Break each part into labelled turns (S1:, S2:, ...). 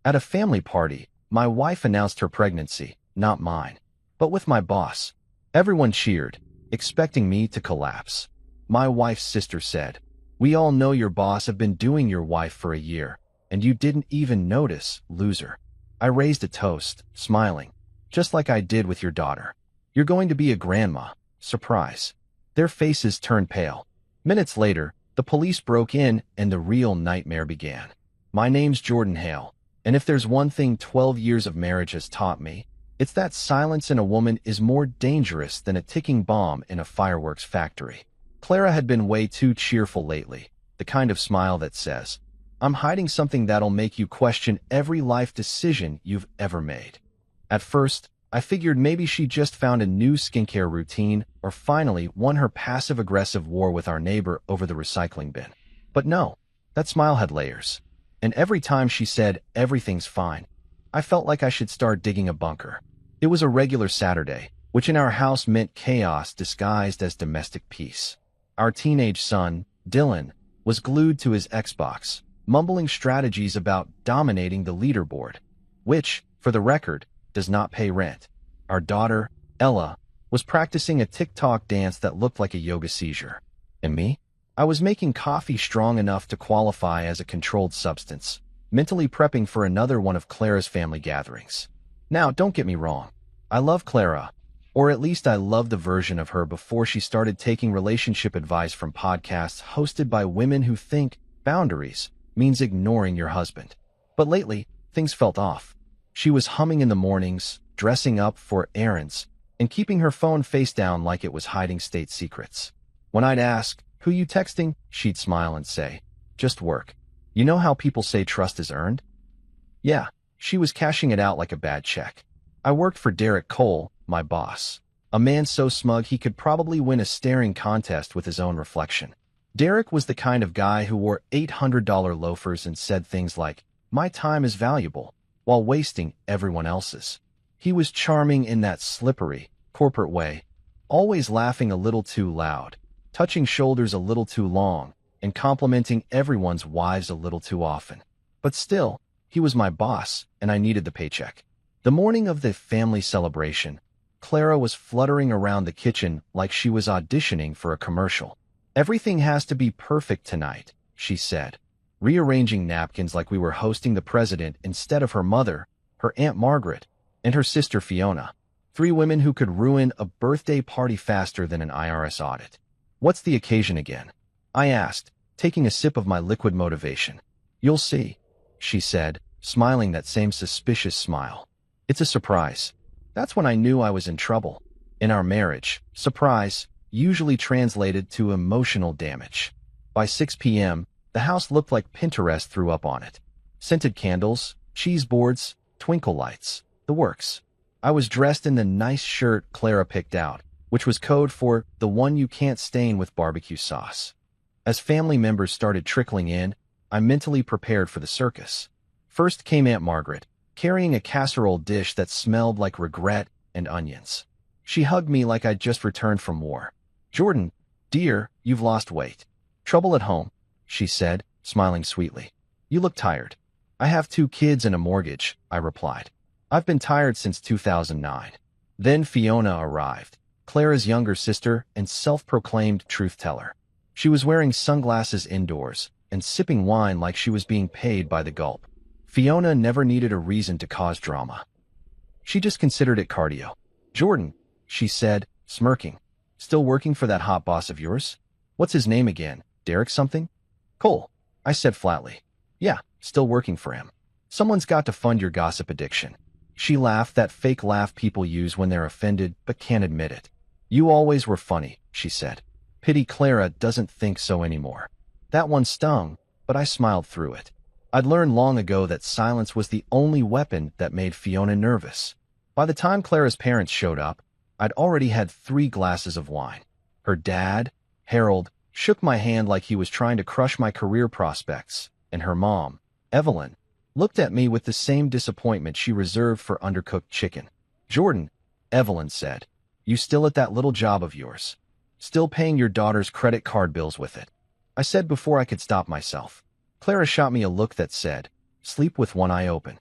S1: At a family party, my wife announced her pregnancy, not mine, but with my boss. Everyone cheered, expecting me to collapse. My wife's sister said, "We all know your boss have been doing your wife for a year, and you didn't even notice, loser." I raised a toast, smiling, just like I did with your daughter. "You're going to be a grandma. Surprise." Their faces turned pale. Minutes later, the police broke in and the real nightmare began. My name's Jordan Hale, and if there's one thing 12 years of marriage has taught me, it's that silence in a woman is more dangerous than a ticking bomb in a fireworks factory. Clara had been way too cheerful lately, the kind of smile that says, "I'm hiding something that'll make you question every life decision you've ever made." At first, I figured maybe she just found a new skincare routine or finally won her passive-aggressive war with our neighbor over the recycling bin. But no, that smile had layers. And every time she said, "Everything's fine," I felt like I should start digging a bunker. It was a regular Saturday, which in our house meant chaos disguised as domestic peace. Our teenage son, Dylan, was glued to his Xbox, mumbling strategies about dominating the leaderboard, which, for the record, does not pay rent. Our daughter, Ella, was practicing a TikTok dance that looked like a yoga seizure. And me? I was making coffee strong enough to qualify as a controlled substance, mentally prepping for another one of Clara's family gatherings. Now, don't get me wrong. I love Clara, or at least I loved the version of her before she started taking relationship advice from podcasts hosted by women who think boundaries means ignoring your husband. But lately, things felt off. She was humming in the mornings, dressing up for errands, and keeping her phone face down like it was hiding state secrets. When I'd ask, "Who you texting?" she'd smile and say, "Just work." You know how people say trust is earned? Yeah, she was cashing it out like a bad check. I worked for Derek Cole, my boss, a man so smug he could probably win a staring contest with his own reflection. Derek was the kind of guy who wore $800 loafers and said things like, "My time is valuable," while wasting everyone else's. He was charming in that slippery, corporate way, always laughing a little too loud, touching shoulders a little too long, and complimenting everyone's wives a little too often. But still, he was my boss, and I needed the paycheck. The morning of the family celebration, Clara was fluttering around the kitchen like she was auditioning for a commercial. "Everything has to be perfect tonight," she said, rearranging napkins like we were hosting the president instead of her mother, her Aunt Margaret, and her sister Fiona, 3 women who could ruin a birthday party faster than an IRS audit. "What's the occasion again?" I asked, taking a sip of my liquid motivation. "You'll see," she said, smiling that same suspicious smile. "It's a surprise." That's when I knew I was in trouble. In our marriage, surprise usually translated to emotional damage. By 6 p.m., the house looked like Pinterest threw up on it. Scented candles, cheese boards, twinkle lights, the works. I was dressed in the nice shirt Clara picked out, which was code for the one you can't stain with barbecue sauce. As family members started trickling in, I mentally prepared for the circus. First came Aunt Margaret, carrying a casserole dish that smelled like regret and onions. She hugged me like I'd just returned from war. "Jordan, dear, you've lost weight." "Trouble at home," she said, smiling sweetly. "You look tired." "I have 2 kids and a mortgage," I replied. "I've been tired since 2009. Then Fiona arrived, Clara's younger sister and self-proclaimed truth-teller. She was wearing sunglasses indoors and sipping wine like she was being paid by the gulp. Fiona never needed a reason to cause drama. She just considered it cardio. "Jordan," she said, smirking, "still working for that hot boss of yours? What's his name again? Derek something?" "Cole," I said flatly. "Yeah, still working for him." "Someone's got to fund your gossip addiction." She laughed, that fake laugh people use when they're offended but can't admit it. "You always were funny," she said. Pity Clara doesn't think so anymore. That one stung, but I smiled through it. I'd learned long ago that silence was the only weapon that made Fiona nervous. By the time Clara's parents showed up, I'd already had 3 glasses of wine. Her dad, Harold, shook my hand like he was trying to crush my career prospects, and her mom, Evelyn, looked at me with the same disappointment she reserved for undercooked chicken. "Jordan," Evelyn said, "you still at that little job of yours? Still paying your daughter's credit card bills with it?" I said before I could stop myself. Clara shot me a look that said, "Sleep with one eye open."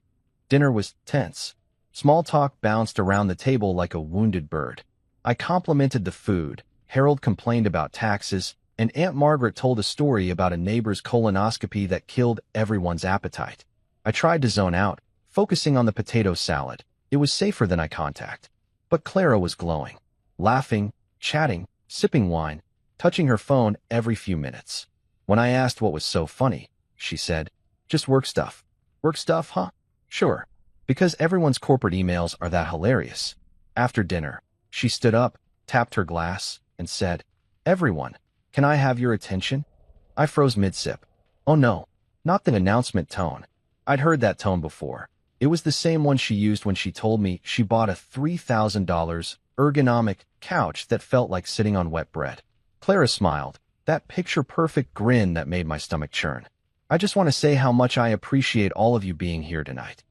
S1: Dinner was tense. Small talk bounced around the table like a wounded bird. I complimented the food, Harold complained about taxes, and Aunt Margaret told a story about a neighbor's colonoscopy that killed everyone's appetite. I tried to zone out, focusing on the potato salad. It was safer than eye contact. But Clara was glowing, laughing, chatting, sipping wine, touching her phone every few minutes. When I asked what was so funny, she said, "Just work stuff." "Work stuff, huh?" "Sure. Because everyone's corporate emails are that hilarious." After dinner, she stood up, tapped her glass, and said, "Everyone, can I have your attention?" I froze mid-sip. Oh no, not the announcement tone. I'd heard that tone before. It was the same one she used when she told me she bought a $3,000 ergonomic couch that felt like sitting on wet bread. Clara smiled, that picture-perfect grin that made my stomach churn. "I just want to say how much I appreciate all of you being here tonight.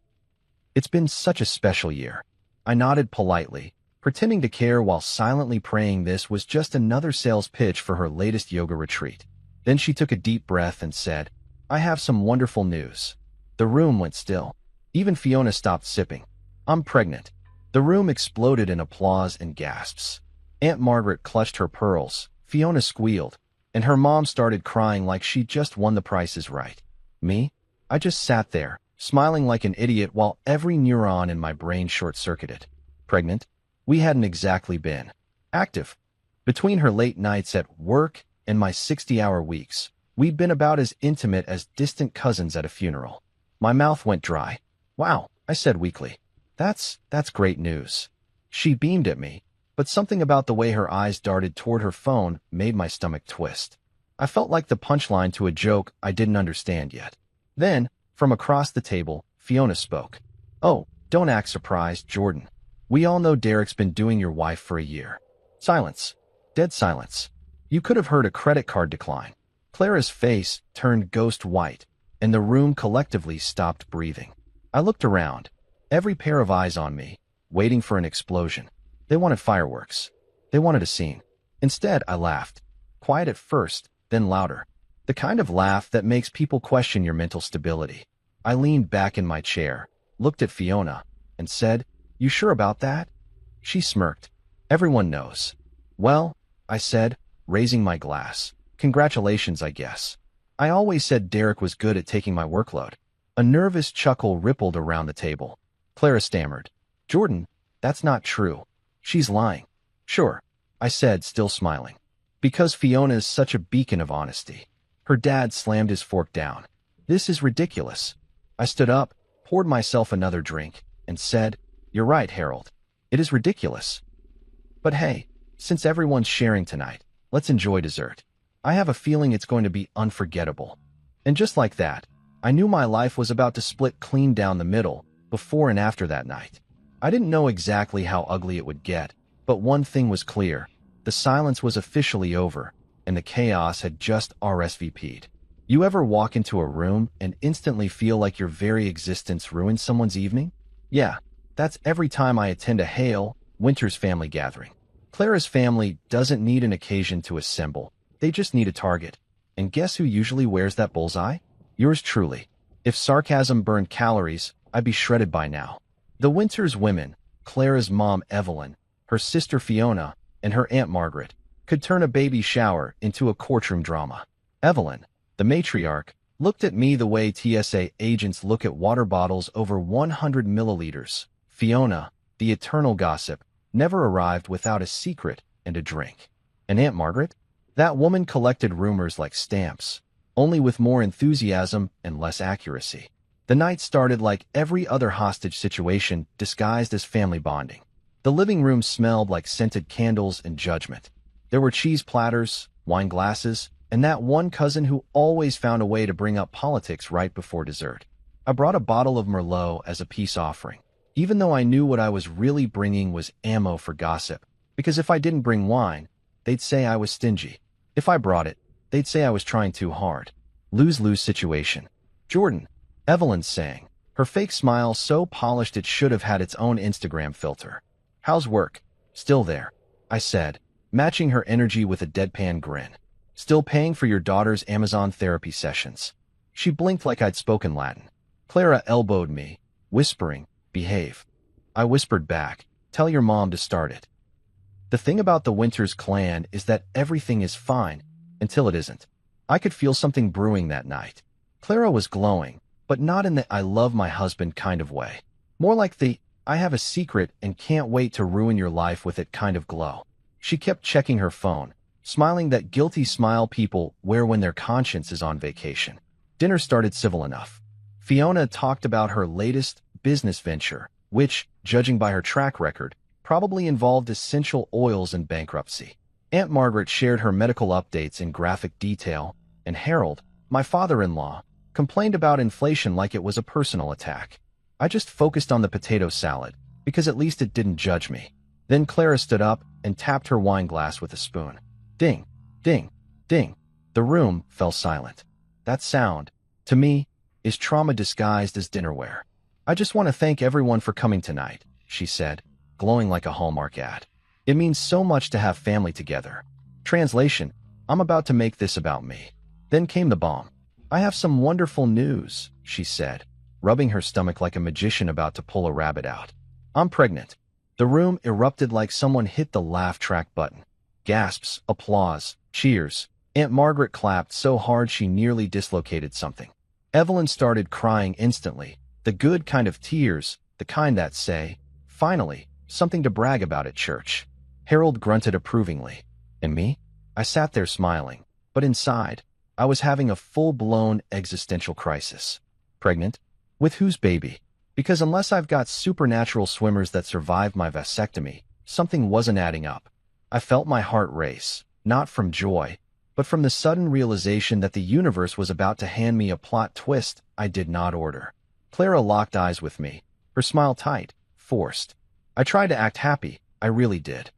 S1: It's been such a special year." I nodded politely, pretending to care while silently praying this was just another sales pitch for her latest yoga retreat. Then she took a deep breath and said, "I have some wonderful news." The room went still. Even Fiona stopped sipping. "I'm pregnant." The room exploded in applause and gasps. Aunt Margaret clutched her pearls, Fiona squealed, and her mom started crying like she just won the Price is Right. Me? I just sat there, smiling like an idiot while every neuron in my brain short-circuited. Pregnant? We hadn't exactly been active. Between her late nights at work and my 60-hour weeks, we'd been about as intimate as distant cousins at a funeral. My mouth went dry. "Wow," I said weakly. That's great news." She beamed at me, but something about the way her eyes darted toward her phone made my stomach twist. I felt like the punchline to a joke I didn't understand yet. Then, from across the table, Fiona spoke. "Oh, don't act surprised, Jordan. We all know Derek's been doing your wife for a year." Silence. Dead silence. You could have heard a credit card decline. Clara's face turned ghost white, and the room collectively stopped breathing. I looked around, every pair of eyes on me, waiting for an explosion. They wanted fireworks. They wanted a scene. Instead, I laughed. Quiet at first, then louder. The kind of laugh that makes people question your mental stability. I leaned back in my chair, looked at Fiona, and said, "You sure about that?" She smirked. "Everyone knows." "Well," I said, raising my glass. "Congratulations, I guess. I always said Derek was good at taking my workload." A nervous chuckle rippled around the table. Clara stammered, "Jordan, that's not true. She's lying." "Sure," I said, still smiling. "Because Fiona is such a beacon of honesty." Her dad slammed his fork down. "This is ridiculous." I stood up, poured myself another drink, and said, "You're right, Harold. It is ridiculous. But hey, since everyone's sharing tonight, let's enjoy dessert. I have a feeling it's going to be unforgettable." And just like that, I knew my life was about to split clean down the middle, before and after that night. I didn't know exactly how ugly it would get, but one thing was clear. The silence was officially over, and the chaos had just RSVP'd. You ever walk into a room and instantly feel like your very existence ruined someone's evening? Yeah, that's every time I attend a Hale, Winter's family gathering. Clara's family doesn't need an occasion to assemble. They just need a target. And guess who usually wears that bullseye? Yours truly. If sarcasm burned calories, I'd be shredded by now. The Winters women, Clara's mom Evelyn, her sister Fiona, and her Aunt Margaret, could turn a baby shower into a courtroom drama. Evelyn, the matriarch, looked at me the way TSA agents look at water bottles over 100 milliliters. Fiona, the eternal gossip, never arrived without a secret and a drink. And Aunt Margaret? That woman collected rumors like stamps, only with more enthusiasm and less accuracy. The night started like every other hostage situation disguised as family bonding. The living room smelled like scented candles and judgment. There were cheese platters, wine glasses, and that one cousin who always found a way to bring up politics right before dessert. I brought a bottle of Merlot as a peace offering, even though I knew what I was really bringing was ammo for gossip, because if I didn't bring wine, they'd say I was stingy. If I brought it, they'd say I was trying too hard. Lose-lose situation. "Jordan," Evelyn sang, her fake smile so polished it should have had its own Instagram filter. "How's work?" "Still there," I said, matching her energy with a deadpan grin. "Still paying for your daughter's Amazon therapy sessions." She blinked like I'd spoken Latin. Clara elbowed me, whispering, "Behave." I whispered back, "Tell your mom to start it." The thing about the Winters clan is that everything is fine until it isn't. I could feel something brewing that night. Clara was glowing, but not in the "I love my husband" kind of way. More like the "I have a secret and can't wait to ruin your life with it" kind of glow. She kept checking her phone, smiling that guilty smile people wear when their conscience is on vacation. Dinner started civil enough. Fiona talked about her latest business venture, which, judging by her track record, probably involved essential oils and bankruptcy. Aunt Margaret shared her medical updates in graphic detail, and Harold, my father-in-law, complained about inflation like it was a personal attack. I just focused on the potato salad, because at least it didn't judge me. Then Clara stood up and tapped her wine glass with a spoon. Ding, ding, ding. The room fell silent. That sound, to me, is trauma disguised as dinnerware. "I just want to thank everyone for coming tonight," she said, glowing like a Hallmark ad. "It means so much to have family together." Translation: I'm about to make this about me. Then came the bomb. "I have some wonderful news," she said, rubbing her stomach like a magician about to pull a rabbit out. "I'm pregnant." The room erupted like someone hit the laugh track button. Gasps, applause, cheers. Aunt Margaret clapped so hard she nearly dislocated something. Evelyn started crying instantly, the good kind of tears, the kind that say, "Finally, something to brag about at church." Harold grunted approvingly. And me? I sat there smiling, but inside, I was having a full-blown existential crisis. Pregnant? With whose baby? Because unless I've got supernatural swimmers that survived my vasectomy, something wasn't adding up. I felt my heart race, not from joy, but from the sudden realization that the universe was about to hand me a plot twist I did not order. Clara locked eyes with me, her smile tight, forced. I tried to act happy, I really did.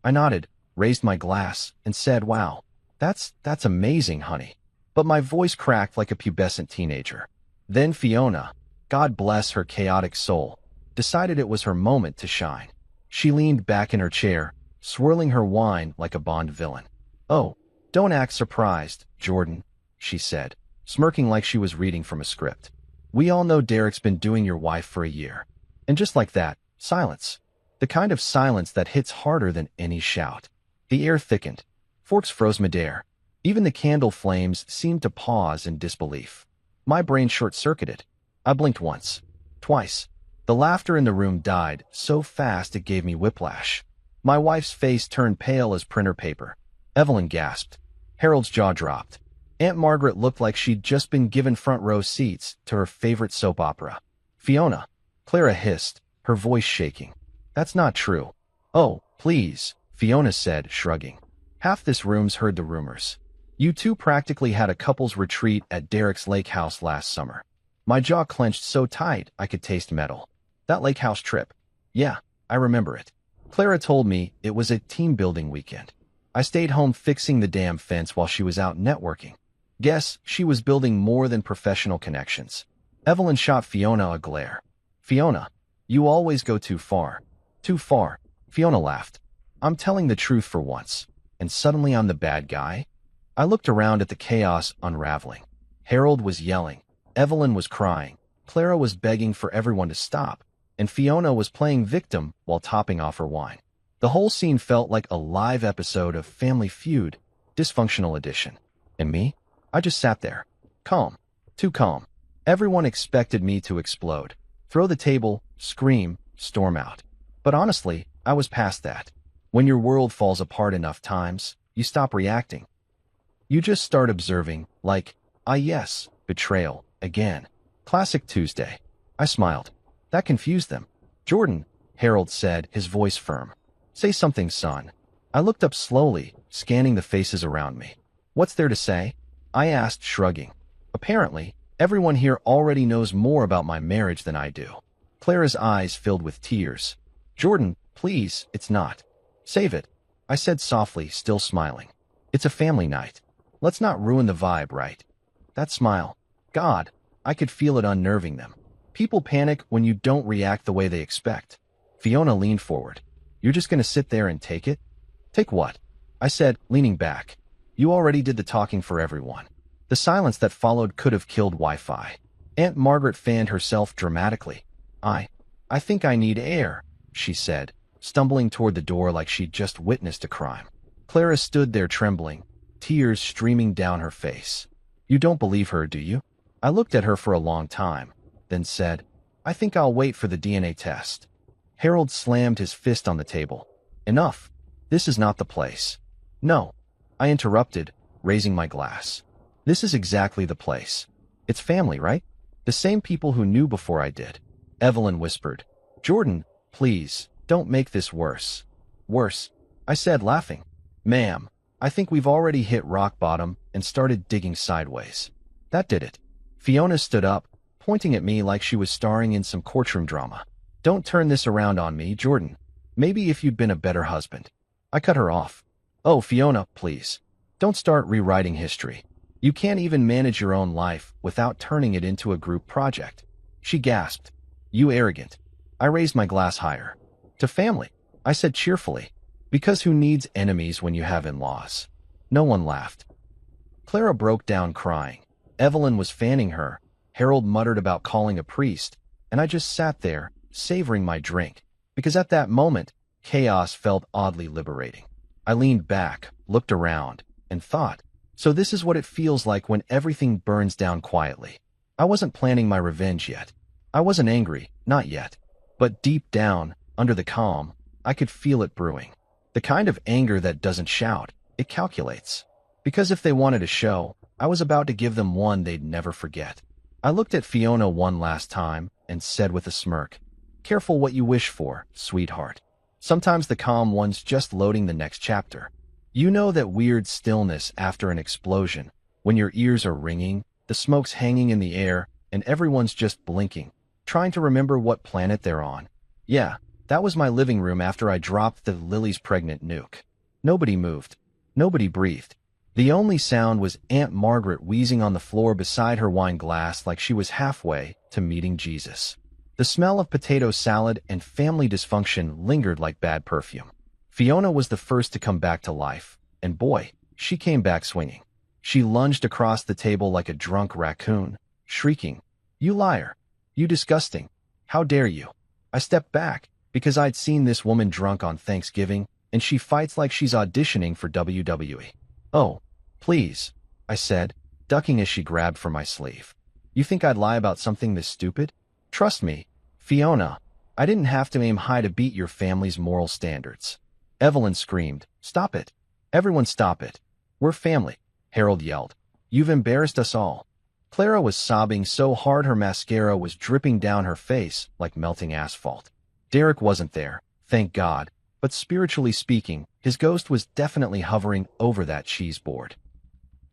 S1: I nodded, raised my glass, and said, "Wow, that's amazing, honey." But my voice cracked like a pubescent teenager. Then Fiona, God bless her chaotic soul, decided it was her moment to shine. She leaned back in her chair, swirling her wine like a Bond villain. "Oh, don't act surprised, Jordan," she said, smirking like she was reading from a script. "We all know Derek's been doing your wife for a year." And just like that, silence. The kind of silence that hits harder than any shout. The air thickened. Forks froze midair. Even the candle flames seemed to pause in disbelief. My brain short-circuited. I blinked once. Twice. The laughter in the room died so fast it gave me whiplash. My wife's face turned pale as printer paper. Evelyn gasped. Harold's jaw dropped. Aunt Margaret looked like she'd just been given front-row seats to her favorite soap opera. "Fiona," Clara hissed, her voice shaking. "That's not true." "Oh, please," Fiona said, shrugging. "Half this room's heard the rumors. You two practically had a couple's retreat at Derek's lake house last summer." My jaw clenched so tight I could taste metal. "That lake house trip. Yeah, I remember it. Clara told me it was a team-building weekend. I stayed home fixing the damn fence while she was out networking. Guess she was building more than professional connections." Evelyn shot Fiona a glare. "Fiona, you always go too far." "Too far," Fiona laughed. "I'm telling the truth for once. And suddenly I'm the bad guy?" I looked around at the chaos unraveling. Harold was yelling. Evelyn was crying. Clara was begging for everyone to stop. And Fiona was playing victim while topping off her wine. The whole scene felt like a live episode of Family Feud, Dysfunctional Edition. And me? I just sat there. Calm. Too calm. Everyone expected me to explode. Throw the table, scream, storm out. But honestly, I was past that. When your world falls apart enough times, you stop reacting. You just start observing, like, yes, betrayal, again. Classic Tuesday. I smiled. That confused them. "Jordan," Harold said, his voice firm. "Say something, son." I looked up slowly, scanning the faces around me. "What's there to say?" I asked, shrugging. "Apparently, everyone here already knows more about my marriage than I do." Clara's eyes filled with tears. "Jordan, please, it's not. Save it," I said softly, still smiling. "It's a family night. Let's not ruin the vibe, right?" That smile. God, I could feel it unnerving them. People panic when you don't react the way they expect. Fiona leaned forward. "You're just going to sit there and take it?" "Take what?" I said, leaning back. "You already did the talking for everyone." The silence that followed could have killed Wi-Fi. Aunt Margaret fanned herself dramatically. I, I think I need air, she said, stumbling toward the door like she'd just witnessed a crime. Clara stood there trembling, tears streaming down her face. You don't believe her, do you? I looked at her for a long time, then said, I think I'll wait for the DNA test. Harold slammed his fist on the table. Enough. This is not the place. No. I interrupted, raising my glass. This is exactly the place. It's family, right? The same people who knew before I did. Evelyn whispered. Jordan, please, don't make this worse. Worse, I said, laughing. Ma'am, I think we've already hit rock bottom and started digging sideways. That did it. Fiona stood up, pointing at me like she was starring in some courtroom drama. Don't turn this around on me, Jordan. Maybe if you'd been a better husband. I cut her off. Oh, Fiona, please. Don't start rewriting history. You can't even manage your own life without turning it into a group project. She gasped. You arrogant. I raised my glass higher. To family, I said cheerfully. Because who needs enemies when you have in-laws? No one laughed. Clara broke down crying. Evelyn was fanning her. Harold muttered about calling a priest, and I just sat there, savoring my drink, because at that moment, chaos felt oddly liberating. I leaned back, looked around, and thought, so this is what it feels like when everything burns down quietly. I wasn't planning my revenge yet. I wasn't angry, not yet. But deep down, under the calm, I could feel it brewing. The kind of anger that doesn't shout, it calculates. Because if they wanted a show, I was about to give them one they'd never forget. I looked at Fiona one last time and said with a smirk, Careful what you wish for, sweetheart. Sometimes the calm one's just loading the next chapter. You know that weird stillness after an explosion, when your ears are ringing, the smoke's hanging in the air, and everyone's just blinking, trying to remember what planet they're on. Yeah, that was my living room after I dropped the Lily's pregnant nuke. Nobody moved. Nobody breathed. The only sound was Aunt Margaret wheezing on the floor beside her wine glass like she was halfway to meeting Jesus. The smell of potato salad and family dysfunction lingered like bad perfume. Fiona was the first to come back to life, and boy, she came back swinging. She lunged across the table like a drunk raccoon, shrieking, You liar! You disgusting! How dare you! I stepped back, because I'd seen this woman drunk on Thanksgiving, and she fights like she's auditioning for WWE. Oh, please, I said, ducking as she grabbed for my sleeve. You think I'd lie about something this stupid? Trust me, Fiona, I didn't have to aim high to beat your family's moral standards. Evelyn screamed, Stop it. Everyone stop it. We're family, Harold yelled. You've embarrassed us all. Clara was sobbing so hard her mascara was dripping down her face like melting asphalt. Derek wasn't there, thank God, but spiritually speaking, his ghost was definitely hovering over that cheese board.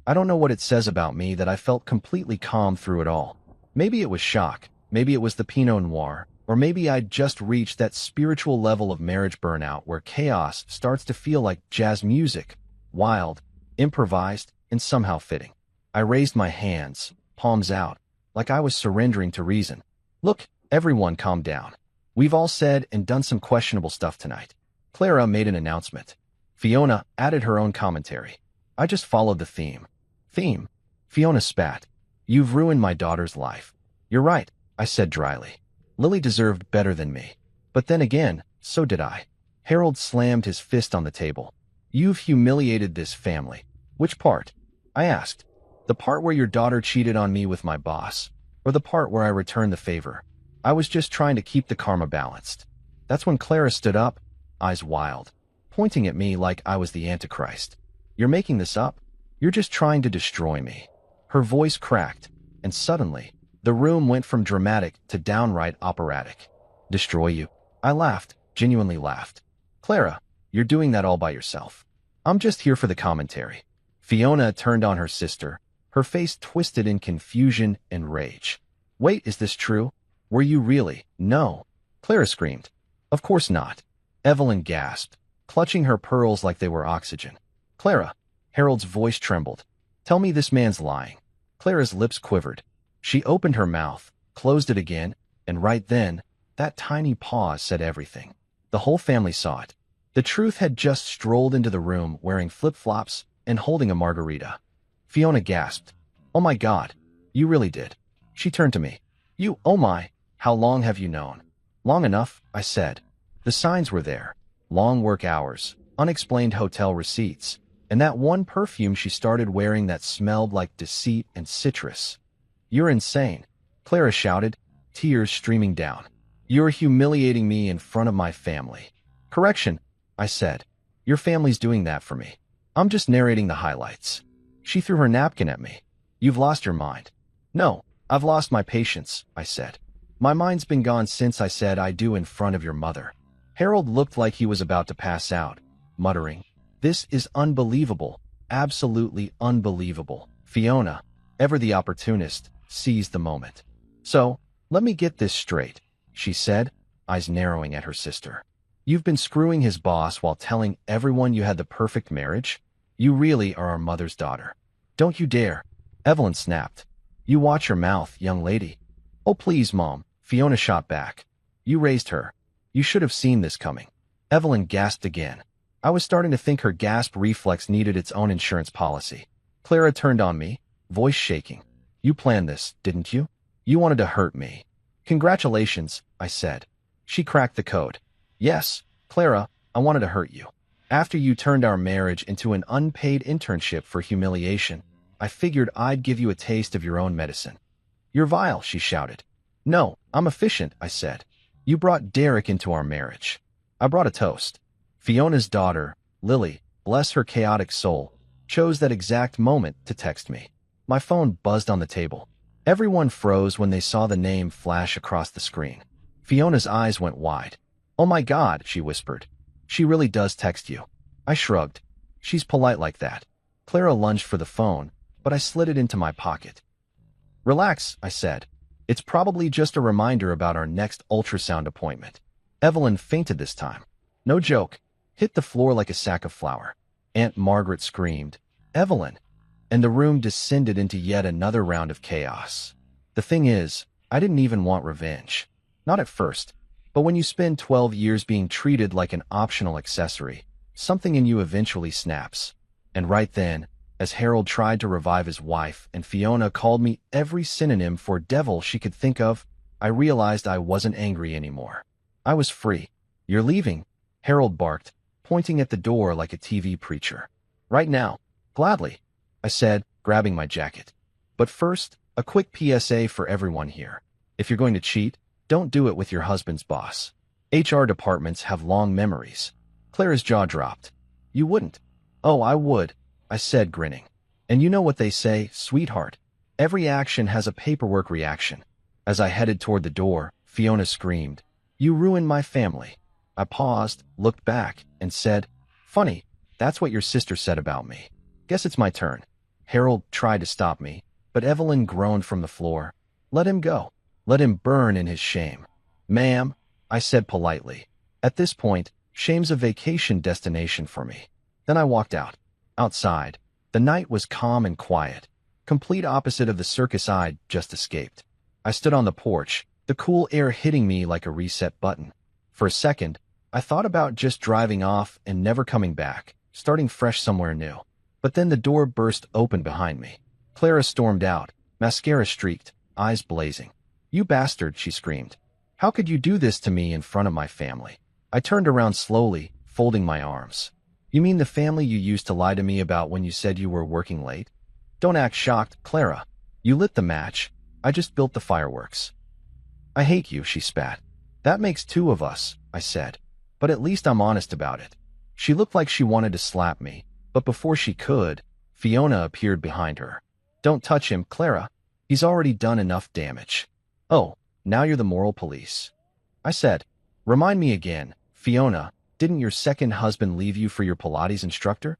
S1: I don't know what it says about me that I felt completely calm through it all. Maybe it was shock, maybe it was the Pinot Noir, or maybe I'd just reached that spiritual level of marriage burnout where chaos starts to feel like jazz music, wild, improvised, and somehow fitting. I raised my hands, palms out, like I was surrendering to reason. Look, everyone calm down. We've all said and done some questionable stuff tonight. Clara made an announcement. Fiona added her own commentary. I just followed the theme. Theme? Fiona spat. You've ruined my daughter's life. You're right, I said dryly. Lily deserved better than me. But then again, so did I. Harold slammed his fist on the table. You've humiliated this family. Which part? I asked. The part where your daughter cheated on me with my boss, or the part where I returned the favor? I was just trying to keep the karma balanced. That's when Clara stood up, eyes wild, pointing at me like I was the Antichrist. You're making this up? You're just trying to destroy me. Her voice cracked, and suddenly, the room went from dramatic to downright operatic. Destroy you? I laughed, genuinely laughed. Clara, you're doing that all by yourself. I'm just here for the commentary. Fiona turned on her sister, her face twisted in confusion and rage. Wait, is this true? Were you really? No. Clara screamed. Of course not. Evelyn gasped, clutching her pearls like they were oxygen. Clara. Harold's voice trembled. Tell me this man's lying. Clara's lips quivered. She opened her mouth, closed it again, and right then, that tiny pause said everything. The whole family saw it. The truth had just strolled into the room wearing flip-flops and holding a margarita. Fiona gasped. Oh my God, you really did. She turned to me. You, oh my, How long have you known? Long enough, I said. The signs were there. Long work hours, unexplained hotel receipts, and that one perfume she started wearing that smelled like deceit and citrus. You're insane, Clara shouted, tears streaming down. You're humiliating me in front of my family. Correction, I said. Your family's doing that for me. I'm just narrating the highlights. She threw her napkin at me. You've lost your mind. No, I've lost my patience, I said. My mind's been gone since I said I do in front of your mother. Harold looked like he was about to pass out, muttering, "This is unbelievable, absolutely unbelievable." Fiona, ever the opportunist, seized the moment. So, let me get this straight, she said, eyes narrowing at her sister. You've been screwing his boss while telling everyone you had the perfect marriage? You really are our mother's daughter. Don't you dare. Evelyn snapped. You watch your mouth, young lady. Oh, please, Mom, Fiona shot back. You raised her. You should have seen this coming. Evelyn gasped again. I was starting to think her gasp reflex needed its own insurance policy. Clara turned on me, voice shaking. You planned this, didn't you? You wanted to hurt me. Congratulations, I said. She cracked the code. Yes, Clara, I wanted to hurt you. After you turned our marriage into an unpaid internship for humiliation, I figured I'd give you a taste of your own medicine. You're vile, she shouted. No, I'm efficient, I said. You brought Derek into our marriage. I brought a toast. Fiona's daughter, Lily, bless her chaotic soul, chose that exact moment to text me. My phone buzzed on the table. Everyone froze when they saw the name flash across the screen. Fiona's eyes went wide. Oh my God, she whispered. She really does text you. I shrugged. She's polite like that. Clara lunged for the phone, but I slid it into my pocket. Relax, I said. It's probably just a reminder about our next ultrasound appointment. Evelyn fainted this time. No joke. Hit the floor like a sack of flour. Aunt Margaret screamed, Evelyn! And the room descended into yet another round of chaos. The thing is, I didn't even want revenge. Not at first. But when you spend 12 years being treated like an optional accessory, something in you eventually snaps. And right then, as Harold tried to revive his wife and Fiona called me every synonym for devil she could think of, I realized I wasn't angry anymore. I was free. You're leaving, Harold barked, pointing at the door like a TV preacher. Right now. Gladly, I said, grabbing my jacket. But first, a quick PSA for everyone here. If you're going to cheat, don't do it with your husband's boss. HR departments have long memories. Clara's jaw dropped. You wouldn't. Oh, I would, I said, grinning. And you know what they say, sweetheart. Every action has a paperwork reaction. As I headed toward the door, Fiona screamed, You ruined my family. I paused, looked back, and said, Funny, that's what your sister said about me. Guess it's my turn. Harold tried to stop me, but Evelyn groaned from the floor. Let him go. Let him burn in his shame. Ma'am, I said politely. At this point, shame's a vacation destination for me. Then I walked out. Outside, the night was calm and quiet, complete opposite of the circus I'd just escaped. I stood on the porch, the cool air hitting me like a reset button. For a second, I thought about just driving off and never coming back, starting fresh somewhere new. But then the door burst open behind me. Clara stormed out, mascara streaked, eyes blazing. You bastard, she screamed. How could you do this to me in front of my family? I turned around slowly, folding my arms. You mean the family you used to lie to me about when you said you were working late? Don't act shocked, Clara. You lit the match. I just built the fireworks. I hate you, she spat. That makes two of us, I said. But at least I'm honest about it. She looked like she wanted to slap me, but before she could, Fiona appeared behind her. Don't touch him, Clara. He's already done enough damage. Oh, now you're the moral police. I said. Remind me again, Fiona. Didn't your second husband leave you for your Pilates instructor?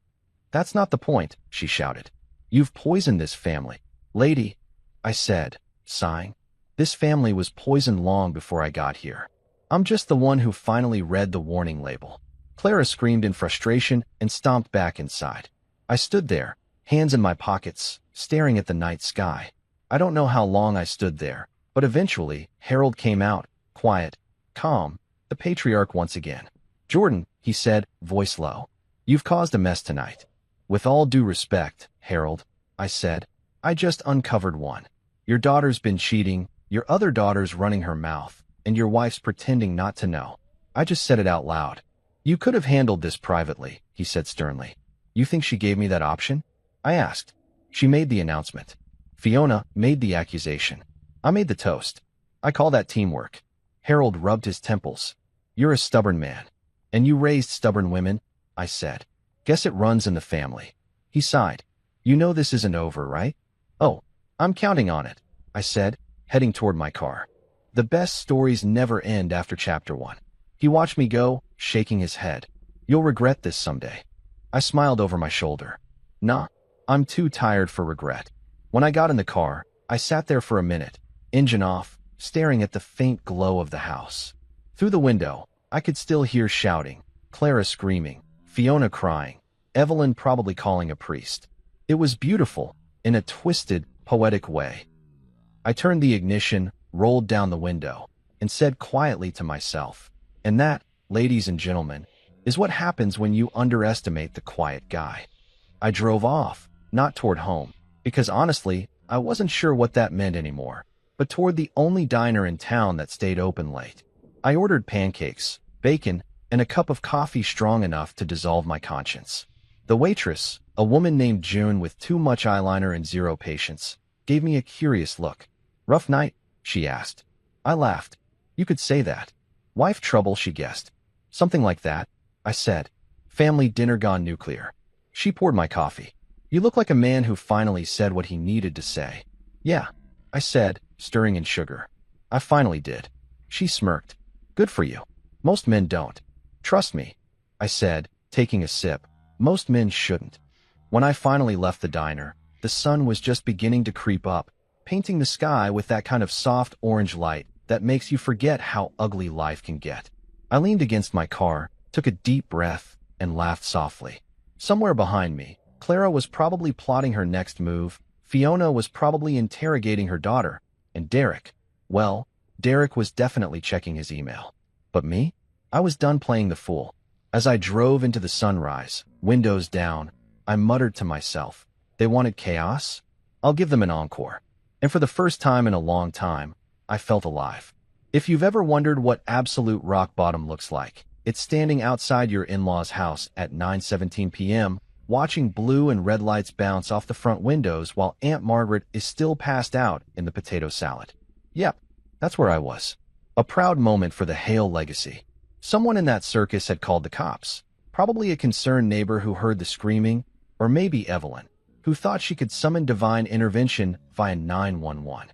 S1: That's not the point, she shouted. You've poisoned this family. Lady, I said, sighing. This family was poisoned long before I got here. I'm just the one who finally read the warning label. Clara screamed in frustration and stomped back inside. I stood there, hands in my pockets, staring at the night sky. I don't know how long I stood there, but eventually Harold came out, quiet, calm, the patriarch once again. Jordan, he said, voice low. You've caused a mess tonight. With all due respect, Harold, I said, I just uncovered one. Your daughter's been cheating, Your other daughter's running her mouth, and your wife's pretending not to know. I just said it out loud. You could have handled this privately, he said sternly. You think she gave me that option? I asked. She made the announcement. Fiona made the accusation. I made the toast. I call that teamwork. Harold rubbed his temples. You're a stubborn man. And you raised stubborn women, I said. Guess it runs in the family. He sighed. You know this isn't over, right? Oh, I'm counting on it, I said, heading toward my car. The best stories never end after chapter 1. He watched me go, shaking his head. You'll regret this someday. I smiled over my shoulder. Nah, I'm too tired for regret. When I got in the car, I sat there for a minute, engine off, staring at the faint glow of the house. Through the window, I could still hear shouting, Clara screaming, Fiona crying, Evelyn probably calling a priest. It was beautiful, in a twisted, poetic way. I turned the ignition, rolled down the window, and said quietly to myself, and that, ladies and gentlemen, is what happens when you underestimate the quiet guy. I drove off, not toward home, because honestly, I wasn't sure what that meant anymore, but toward the only diner in town that stayed open late. I ordered pancakes, bacon, and a cup of coffee strong enough to dissolve my conscience. The waitress, a woman named June with too much eyeliner and zero patience, gave me a curious look. Rough night? She asked. I laughed. You could say that. Wife trouble, she guessed. Something like that, I said. Family dinner gone nuclear. She poured my coffee. You look like a man who finally said what he needed to say. Yeah, I said, stirring in sugar. I finally did. She smirked. Good for you. Most men don't. Trust me, I said, taking a sip. Most men shouldn't. When I finally left the diner, the sun was just beginning to creep up, painting the sky with that kind of soft orange light that makes you forget how ugly life can get. I leaned against my car, took a deep breath, and laughed softly. Somewhere behind me, Clara was probably plotting her next move, Fiona was probably interrogating her daughter, and Derek, well, Derek was definitely checking his email. But me? I was done playing the fool. As I drove into the sunrise, windows down, I muttered to myself, they wanted chaos? I'll give them an encore. And for the first time in a long time, I felt alive. If you've ever wondered what absolute rock bottom looks like, it's standing outside your in-laws' house at 9:17 p.m., watching blue and red lights bounce off the front windows while Aunt Margaret is still passed out in the potato salad. Yep, that's where I was. A proud moment for the Hale legacy. Someone in that circus had called the cops. Probably a concerned neighbor who heard the screaming, or maybe Evelyn, who thought she could summon divine intervention via 911.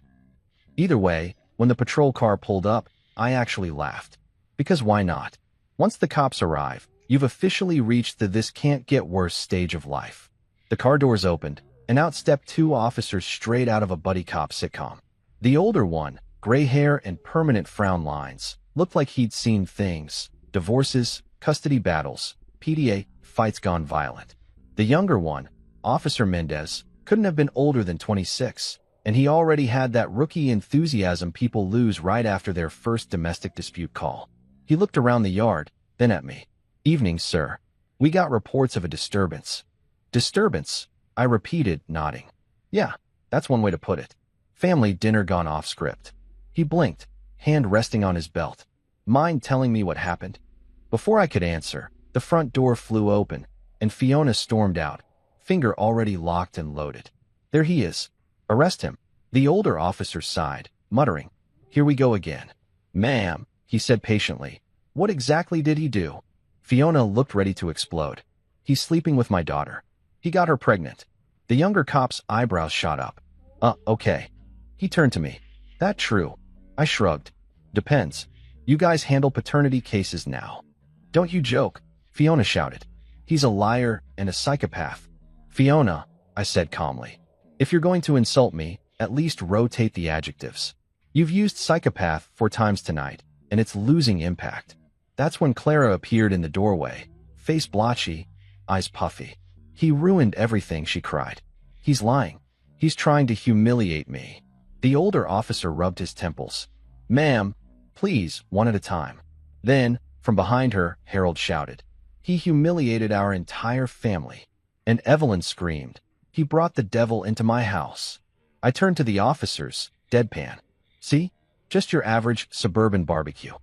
S1: Either way, when the patrol car pulled up, I actually laughed. Because why not? Once the cops arrive, you've officially reached the this can't get worse stage of life. The car doors opened, and out stepped 2 officers straight out of a buddy cop sitcom. The older one, gray hair and permanent frown lines, looked like he'd seen things: divorces, custody battles, PDA, fights gone violent. The younger one, Officer Mendez, couldn't have been older than 26, and he already had that rookie enthusiasm people lose right after their first domestic dispute call. He looked around the yard, then at me. Evening, sir. We got reports of a disturbance. Disturbance? I repeated, nodding. Yeah, that's one way to put it. Family dinner gone off script. He blinked, hand resting on his belt. Mind telling me what happened? Before I could answer, the front door flew open, and Fiona stormed out, finger already locked and loaded. There he is. Arrest him. The older officer sighed, muttering, Here we go again. Ma'am, he said patiently. What exactly did he do? Fiona looked ready to explode. He's sleeping with my daughter. He got her pregnant. The younger cop's eyebrows shot up. Okay. He turned to me. That true? I shrugged. Depends. You guys handle paternity cases now. Don't you joke, Fiona shouted. He's a liar and a psychopath. Fiona, I said calmly. If you're going to insult me, at least rotate the adjectives. You've used psychopath 4 times tonight, and it's losing impact. That's when Clara appeared in the doorway, face blotchy, eyes puffy. He ruined everything, she cried. He's lying. He's trying to humiliate me. The older officer rubbed his temples. Ma'am, please, one at a time. Then, from behind her, Harold shouted. He humiliated our entire family. And Evelyn screamed. He brought the devil into my house. I turned to the officers, deadpan. See? Just your average suburban barbecue.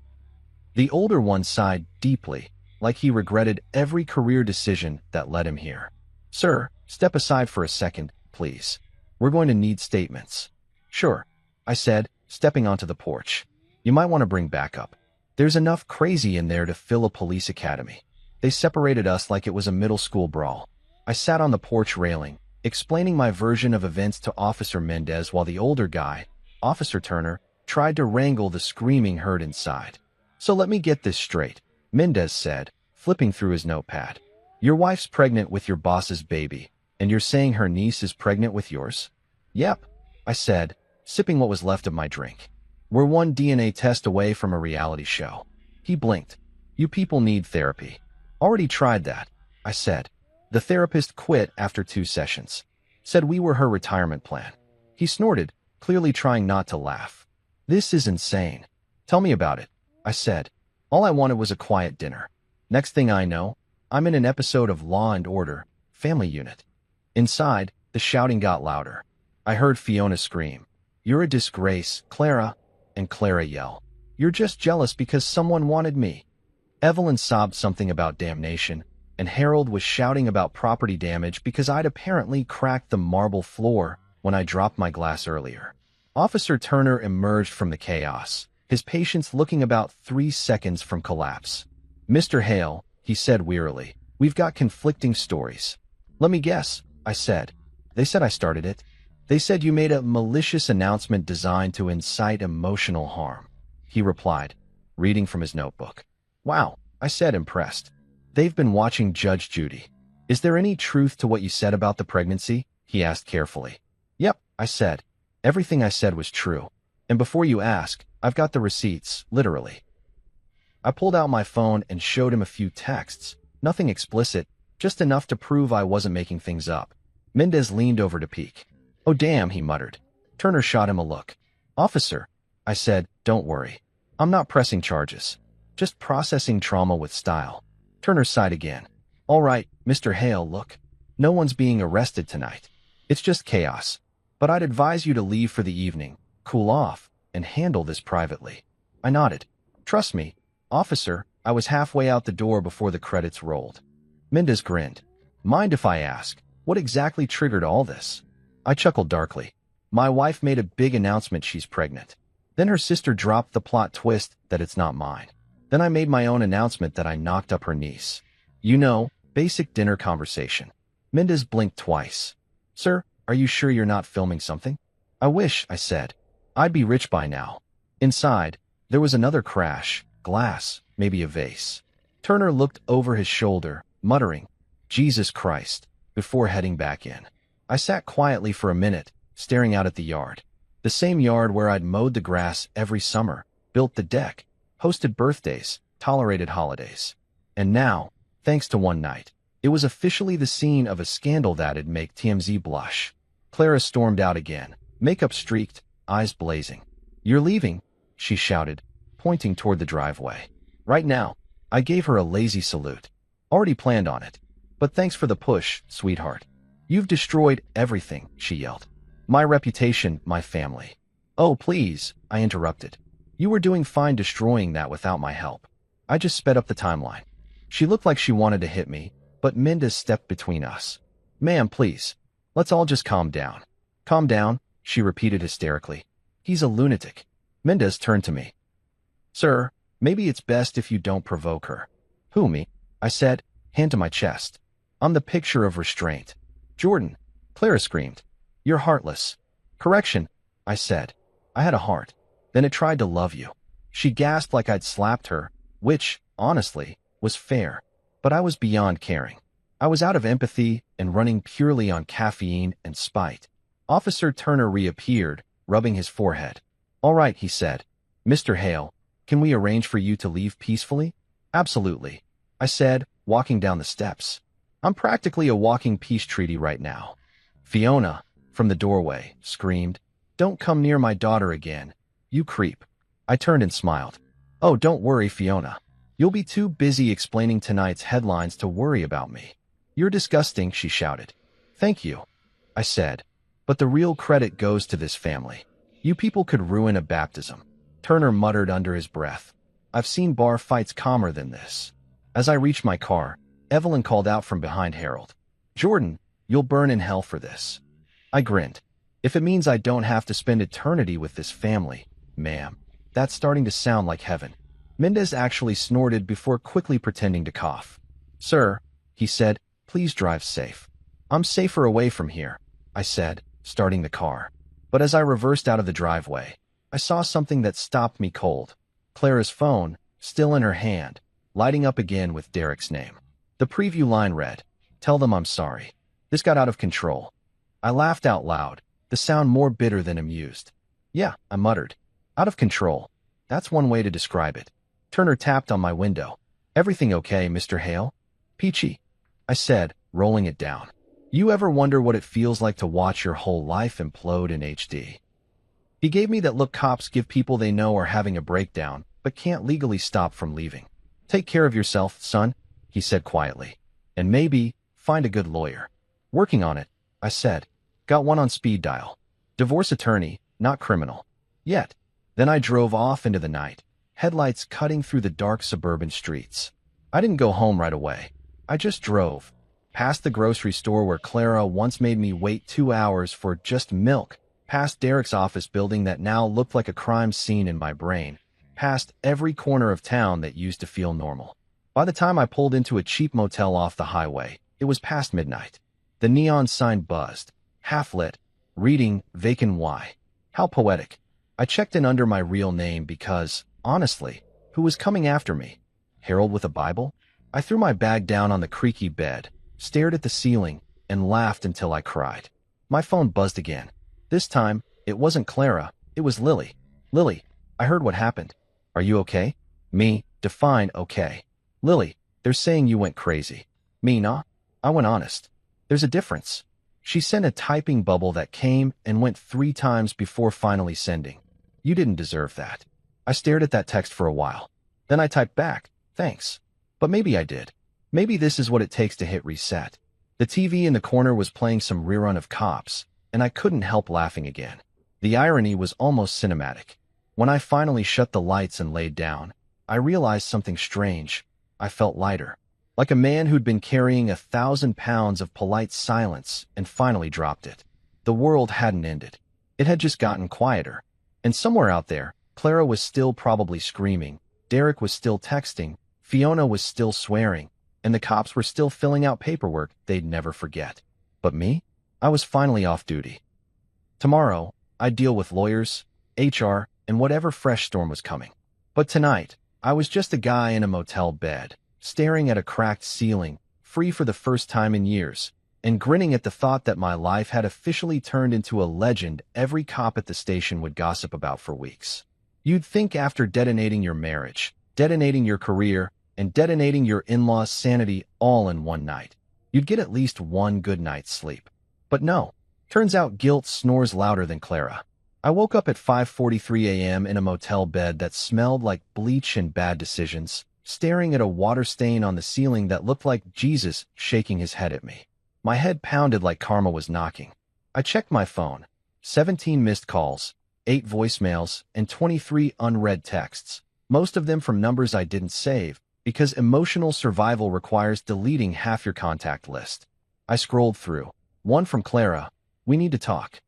S1: The older one sighed deeply, like he regretted every career decision that led him here. Sir, step aside for a second, please. We're going to need statements. Sure, I said, stepping onto the porch. You might want to bring backup. There's enough crazy in there to fill a police academy. They separated us like it was a middle school brawl. I sat on the porch railing, explaining my version of events to Officer Mendez while the older guy, Officer Turner, tried to wrangle the screaming herd inside. So let me get this straight, Mendez said, flipping through his notepad. Your wife's pregnant with your boss's baby, and you're saying her niece is pregnant with yours? Yep, I said, sipping what was left of my drink. We're one DNA test away from a reality show. He blinked. You people need therapy. Already tried that, I said. The therapist quit after 2 sessions. Said we were her retirement plan. He snorted, clearly trying not to laugh. This is insane. Tell me about it, I said. All I wanted was a quiet dinner. Next thing I know, I'm in an episode of Law and Order, Family Unit. Inside, the shouting got louder. I heard Fiona scream, "You're a disgrace, Clara," and Clara yell, "You're just jealous because someone wanted me." Evelyn sobbed something about damnation, and Harold was shouting about property damage because I'd apparently cracked the marble floor when I dropped my glass earlier. Officer Turner emerged from the chaos, his patience looking about 3 seconds from collapse. "Mr. Hale," he said wearily, "we've got conflicting stories." "Let me guess," I said. "They said I started it. They said you made a malicious announcement designed to incite emotional harm," he replied, reading from his notebook. "Wow," I said, impressed. "They've been watching Judge Judy. Is there any truth to what you said about the pregnancy?" he asked carefully. "Yep," I said. "Everything I said was true. And before you ask, I've got the receipts, literally." I pulled out my phone and showed him a few texts, nothing explicit, just enough to prove I wasn't making things up. Mendez leaned over to peek. "Oh damn," he muttered. Turner shot him a look. "Officer," I said, "don't worry. I'm not pressing charges. Just processing trauma with style." Turner sighed again. "All right, Mr. Hale, look. No one's being arrested tonight. It's just chaos. But I'd advise you to leave for the evening, cool off, and handle this privately." I nodded. "Trust me, officer." I was halfway out the door before the credits rolled. Mendez grinned. "Mind if I ask, what exactly triggered all this?" I chuckled darkly. "My wife made a big announcement she's pregnant. Then her sister dropped the plot twist that it's not mine. Then I made my own announcement that I knocked up her niece. You know, basic dinner conversation." Mendez blinked twice. "Sir, are you sure you're not filming something?" "I wish," I said. "I'd be rich by now." Inside, there was another crash, glass, maybe a vase. Turner looked over his shoulder, muttering, "Jesus Christ," before heading back in. I sat quietly for a minute, staring out at the yard. The same yard where I'd mowed the grass every summer, built the deck, hosted birthdays, tolerated holidays. And now, thanks to one night, it was officially the scene of a scandal that'd make TMZ blush. Clara stormed out again, makeup streaked, eyes blazing. "You're leaving," she shouted, pointing toward the driveway. "Right now." I gave her a lazy salute. "Already planned on it. But thanks for the push, sweetheart." "You've destroyed everything," she yelled. "My reputation, my family." "Oh, please," I interrupted. "You were doing fine destroying that without my help." I just sped up the timeline. She looked like she wanted to hit me, but Mendez stepped between us. "Ma'am, please. Let's all just calm down." "Calm down," she repeated hysterically. "He's a lunatic." Mendez turned to me. "Sir, maybe it's best if you don't provoke her." "Who, me?" I said, hand to my chest. "I'm the picture of restraint." "Jordan," Clara screamed. "You're heartless." "Correction," I said. "I had a heart. Then it tried to love you." She gasped like I'd slapped her, which, honestly, was fair. But I was beyond caring. I was out of empathy and running purely on caffeine and spite. Officer Turner reappeared, rubbing his forehead. "All right," he said. "Mr. Hale, can we arrange for you to leave peacefully?" "Absolutely," I said, walking down the steps. "I'm practically a walking peace treaty right now." Fiona, from the doorway, screamed, "Don't come near my daughter again, you creep." I turned and smiled. "Oh, don't worry, Fiona. You'll be too busy explaining tonight's headlines to worry about me." "You're disgusting," she shouted. "Thank you," I said. "But the real credit goes to this family. You people could ruin a baptism. Turner muttered under his breath. I've seen bar fights calmer than this. As I reached my car, Evelyn called out from behind Harold. Jordan, you'll burn in hell for this. I grinned. If it means I don't have to spend eternity with this family, ma'am, that's starting to sound like heaven. Mendez actually snorted before quickly pretending to cough. Sir, he said, please drive safe. I'm safer away from here, I said, starting the car. But as I reversed out of the driveway, I saw something that stopped me cold. Clara's phone, still in her hand, lighting up again with Derek's name. The preview line read, "Tell them I'm sorry. This got out of control." I laughed out loud, the sound more bitter than amused. Yeah, I muttered. Out of control. That's one way to describe it. Turner tapped on my window. Everything okay, Mr. Hale? Peachy, I said, rolling it down. You ever wonder what it feels like to watch your whole life implode in HD? He gave me that look cops give people they know are having a breakdown, but can't legally stop from leaving. Take care of yourself, son, he said quietly. And maybe find a good lawyer. Working on it, I said. Got one on speed dial. Divorce attorney, not criminal. Yet. Then I drove off into the night, headlights cutting through the dark suburban streets. I didn't go home right away. I just drove. Past the grocery store where Clara once made me wait 2 hours for just milk. Past Derek's office building that now looked like a crime scene in my brain. Past every corner of town that used to feel normal. By the time I pulled into a cheap motel off the highway, it was past midnight. The neon sign buzzed, half-lit, reading Vacant Y. How poetic. I checked in under my real name because, honestly, who was coming after me? Harold with a Bible? I threw my bag down on the creaky bed, stared at the ceiling, and laughed until I cried. My phone buzzed again. This time, it wasn't Clara, it was Lily. Lily, I heard what happened. Are you okay? Me, define okay. Lily, they're saying you went crazy. Me, nah? I went honest. There's a difference. She sent a typing bubble that came and went 3 times before finally sending. You didn't deserve that. I stared at that text for a while. Then I typed back, thanks. But maybe I did. Maybe this is what it takes to hit reset. The TV in the corner was playing some rerun of Cops, and I couldn't help laughing again. The irony was almost cinematic. When I finally shut the lights and laid down, I realized something strange. I felt lighter. Like a man who'd been carrying 1,000 pounds of polite silence and finally dropped it. The world hadn't ended. It had just gotten quieter. And somewhere out there, Clara was still probably screaming, Derek was still texting, Fiona was still swearing, and the cops were still filling out paperwork they'd never forget. But me? I was finally off duty. Tomorrow, I'd deal with lawyers, HR, and whatever fresh storm was coming. But tonight, I was just a guy in a motel bed, staring at a cracked ceiling, free for the first time in years, and grinning at the thought that my life had officially turned into a legend every cop at the station would gossip about for weeks. You'd think after detonating your marriage, detonating your career, and detonating your in-laws' sanity all in one night, you'd get at least one good night's sleep. But no, turns out guilt snores louder than Clara. I woke up at 5:43 a.m. in a motel bed that smelled like bleach and bad decisions, staring at a water stain on the ceiling that looked like Jesus shaking his head at me. My head pounded like karma was knocking. I checked my phone. 17 missed calls, 8 voicemails, and 23 unread texts, most of them from numbers I didn't save, because emotional survival requires deleting half your contact list. I scrolled through. One from Clara, we need to talk.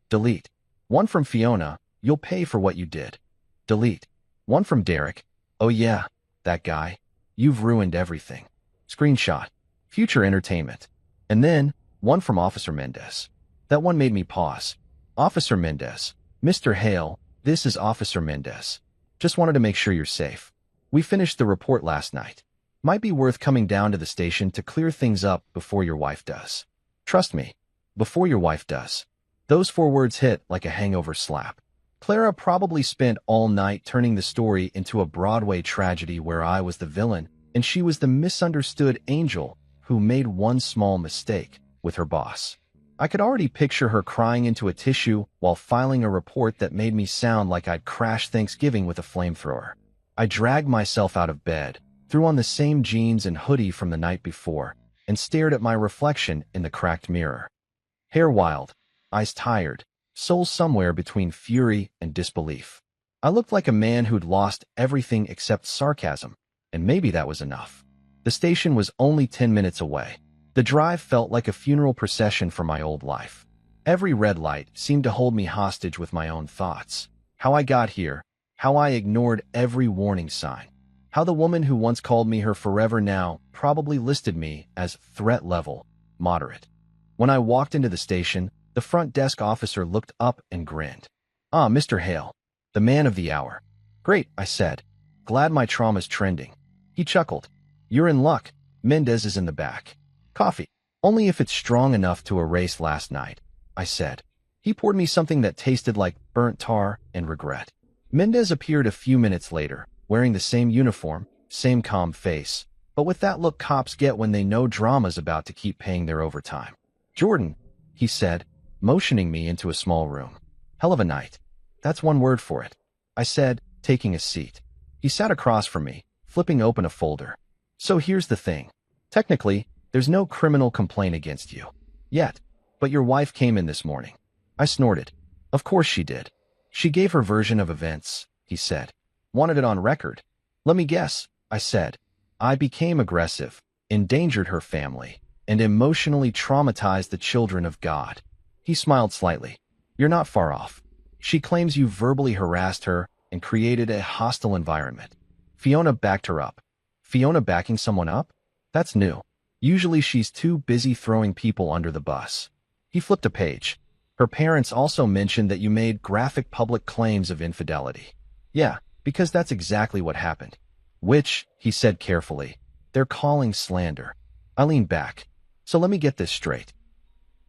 S1: Delete. One from Fiona, you'll pay for what you did. Delete. One from Derek, oh yeah, that guy. You've ruined everything. Screenshot. Future entertainment. And then, one from Officer Mendez. That one made me pause. Officer Mendez. Mr. Hale, this is Officer Mendez. Just wanted to make sure you're safe. We finished the report last night. Might be worth coming down to the station to clear things up before your wife does. Trust me, before your wife does. Those 4 words hit like a hangover slap. Clara probably spent all night turning the story into a Broadway tragedy where I was the villain and she was the misunderstood angel who made one small mistake with her boss. I could already picture her crying into a tissue while filing a report that made me sound like I'd crashed Thanksgiving with a flamethrower. I dragged myself out of bed, threw on the same jeans and hoodie from the night before, and stared at my reflection in the cracked mirror. Hair wild, eyes tired, soul somewhere between fury and disbelief. I looked like a man who'd lost everything except sarcasm, and maybe that was enough. The station was only 10 minutes away. The drive felt like a funeral procession for my old life. Every red light seemed to hold me hostage with my own thoughts. How I got here, how I ignored every warning sign, how the woman who once called me her forever now probably listed me as threat level, moderate. When I walked into the station, the front desk officer looked up and grinned. "Ah, Mr. Hale, the man of the hour." "Great," I said. "Glad my trauma's trending." He chuckled. "You're in luck. Mendez is in the back." "Coffee. Only if it's strong enough to erase last night," I said. He poured me something that tasted like burnt tar and regret. Mendez appeared a few minutes later, wearing the same uniform, same calm face, but with that look cops get when they know drama's about to keep paying their overtime. "Jordan," he said, motioning me into a small room. "Hell of a night. That's one word for it," I said, taking a seat. He sat across from me, flipping open a folder. "So here's the thing. Technically, there's no criminal complaint against you. Yet. But your wife came in this morning." I snorted. "Of course she did. She gave her version of events," he said. "Wanted it on record." "Let me guess," I said. "I became aggressive, endangered her family, and emotionally traumatized the children of God." He smiled slightly. "You're not far off. She claims you verbally harassed her and created a hostile environment." Fiona backed her up. "Fiona backing someone up? That's new. Usually she's too busy throwing people under the bus." He flipped a page. "Her parents also mentioned that you made graphic public claims of infidelity." "Yeah, because that's exactly what happened." "Which," he said carefully, "they're calling slander." I leaned back. "So let me get this straight.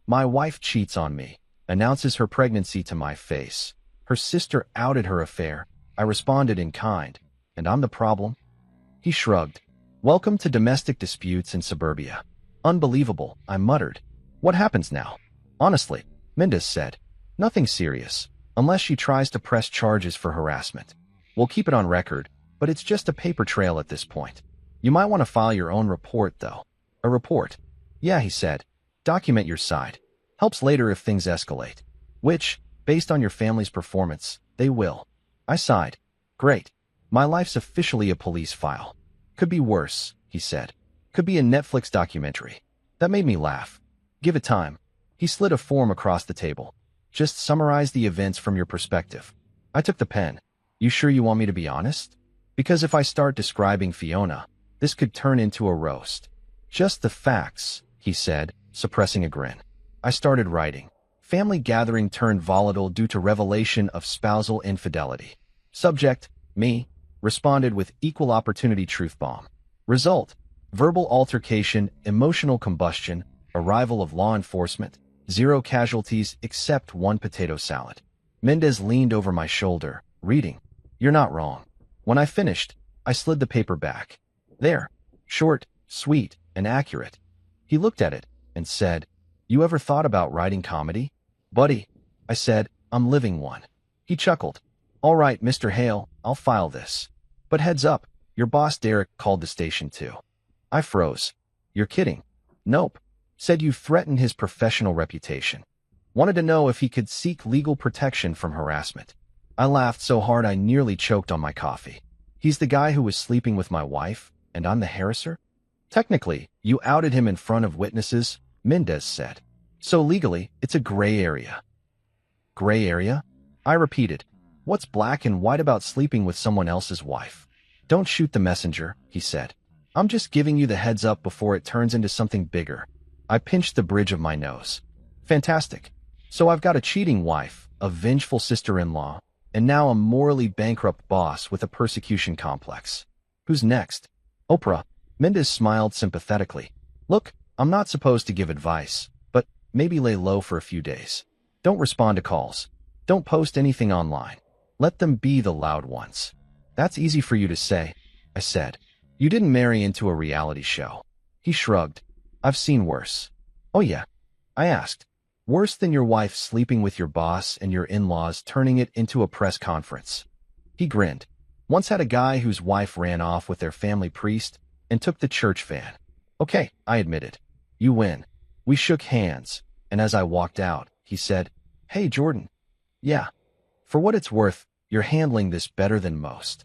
S1: My wife cheats on me, announces her pregnancy to my face. Her sister outed her affair. I responded in kind, and I'm the problem?" He shrugged. "Welcome to domestic disputes in suburbia." "Unbelievable," I muttered. "What happens now?" "Honestly," Mendez said, "nothing serious, unless she tries to press charges for harassment. We'll keep it on record, but it's just a paper trail at this point. You might want to file your own report, though." "A report?" "Yeah," he said. "Document your side. Helps later if things escalate. Which, based on your family's performance, they will." I sighed. "Great. My life's officially a police file." "Could be worse," he said. "Could be a Netflix documentary." That made me laugh. "Give it time." He slid a form across the table. "Just summarize the events from your perspective." I took the pen. "You sure you want me to be honest? Because if I start describing Fiona, this could turn into a roast." "Just the facts," he said, suppressing a grin. I started writing. "Family gathering turned volatile due to revelation of spousal infidelity." Subject, me, responded with equal opportunity truth bomb. Result, verbal altercation, emotional combustion, arrival of law enforcement, 0 casualties except 1 potato salad. Mendez leaned over my shoulder, reading. "You're not wrong." When I finished, I slid the paper back. "There. Short, sweet, and accurate." He looked at it and said, "You ever thought about writing comedy?" "Buddy," I said, "I'm living one." He chuckled. "All right, Mr. Hale, I'll file this. But heads up, your boss Derek called the station too." I froze. "You're kidding." "Nope. Said you threatened his professional reputation. Wanted to know if he could seek legal protection from harassment." I laughed so hard I nearly choked on my coffee. "He's the guy who was sleeping with my wife, and I'm the harasser?" "Technically, you outed him in front of witnesses," Mendez said. "So legally, it's a gray area." "Gray area?" I repeated. "What's black and white about sleeping with someone else's wife?" "Don't shoot the messenger," he said. "I'm just giving you the heads up before it turns into something bigger." I pinched the bridge of my nose. "Fantastic. So I've got a cheating wife, a vengeful sister-in-law, and now a morally bankrupt boss with a persecution complex. Who's next?" "Oprah." Mendez smiled sympathetically. "Look, I'm not supposed to give advice, but maybe lay low for a few days. Don't respond to calls. Don't post anything online. Let them be the loud ones." "That's easy for you to say," I said. "You didn't marry into a reality show." He shrugged. "I've seen worse." "Oh yeah?" I asked. "Worse than your wife sleeping with your boss and your in-laws turning it into a press conference." He grinned. "Once had a guy whose wife ran off with their family priest and took the church van." "Okay," I admitted. "You win." We shook hands, and as I walked out, he said, "Hey, Jordan, Yeah, for what it's worth, you're handling this better than most.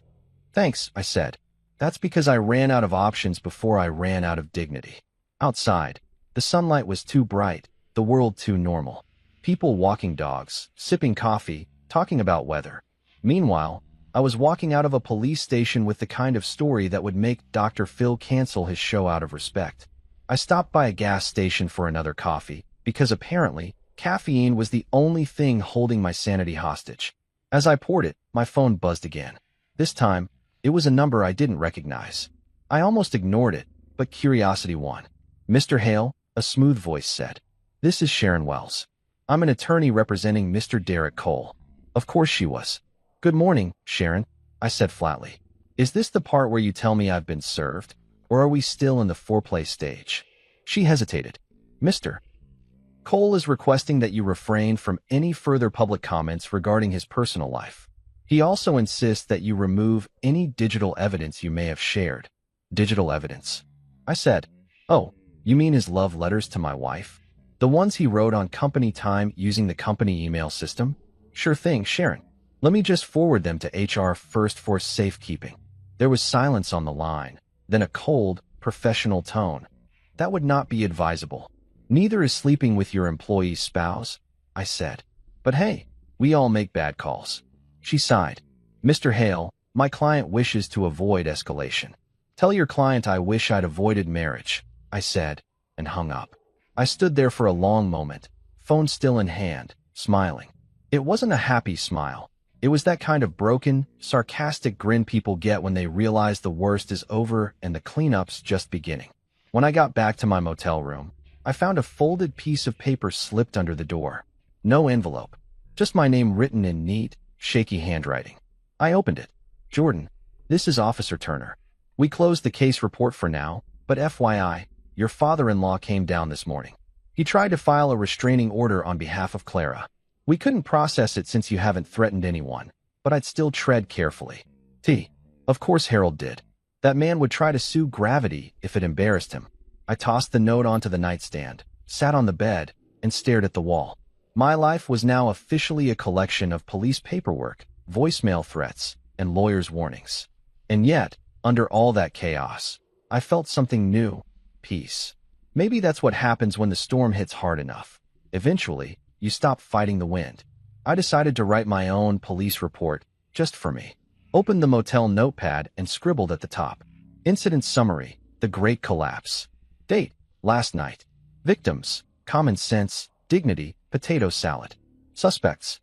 S1: Thanks, I said. That's because I ran out of options before I ran out of dignity. Outside, the sunlight was too bright, the world too normal. People walking dogs, sipping coffee, talking about weather. Meanwhile, I was walking out of a police station with the kind of story that would make Dr. Phil cancel his show out of respect. I stopped by a gas station for another coffee, because apparently, caffeine was the only thing holding my sanity hostage. As I poured it, my phone buzzed again. This time, it was a number I didn't recognize. I almost ignored it, but curiosity won. Mr. Hale, a smooth voice said. This is Sharon Wells. I'm an attorney representing Mr. Derek Cole. Of course she was. Good morning, Sharon, I said flatly. Is this the part where you tell me I've been served, or are we still in the foreplay stage? She hesitated. Mr. Cole is requesting that you refrain from any further public comments regarding his personal life. He also insists that you remove any digital evidence you may have shared. Digital evidence? I said. Oh, you mean his love letters to my wife? The ones he wrote on company time using the company email system? Sure thing, Sharon. Let me just forward them to HR first for safekeeping. There was silence on the line, then a cold, professional tone. That would not be advisable. Neither is sleeping with your employee's spouse, I said. But hey, we all make bad calls. She sighed. Mr. Hale, my client wishes to avoid escalation. Tell your client I wish I'd avoided marriage, I said, and hung up. I stood there for a long moment, phone still in hand, smiling. It wasn't a happy smile. It was that kind of broken, sarcastic grin people get when they realize the worst is over and the cleanup's just beginning. When I got back to my motel room, I found a folded piece of paper slipped under the door. No envelope, just my name written in neat, shaky handwriting. I opened it. Jordan, this is Officer Turner. We closed the case report for now, but FYI, your father-in-law came down this morning. He tried to file a restraining order on behalf of Clara. We couldn't process it since you haven't threatened anyone, but I'd still tread carefully. Of course Harold did. That man would try to sue Gravity if it embarrassed him. I tossed the note onto the nightstand, sat on the bed, and stared at the wall. My life was now officially a collection of police paperwork, voicemail threats, and lawyers' warnings. And yet, under all that chaos, I felt something new. Peace. Maybe that's what happens when the storm hits hard enough. Eventually, you stop fighting the wind. I decided to write my own police report, just for me. Opened the motel notepad and scribbled at the top. Incident summary, the Great Collapse. Date, last night. Victims, common sense, dignity, potato salad. Suspects,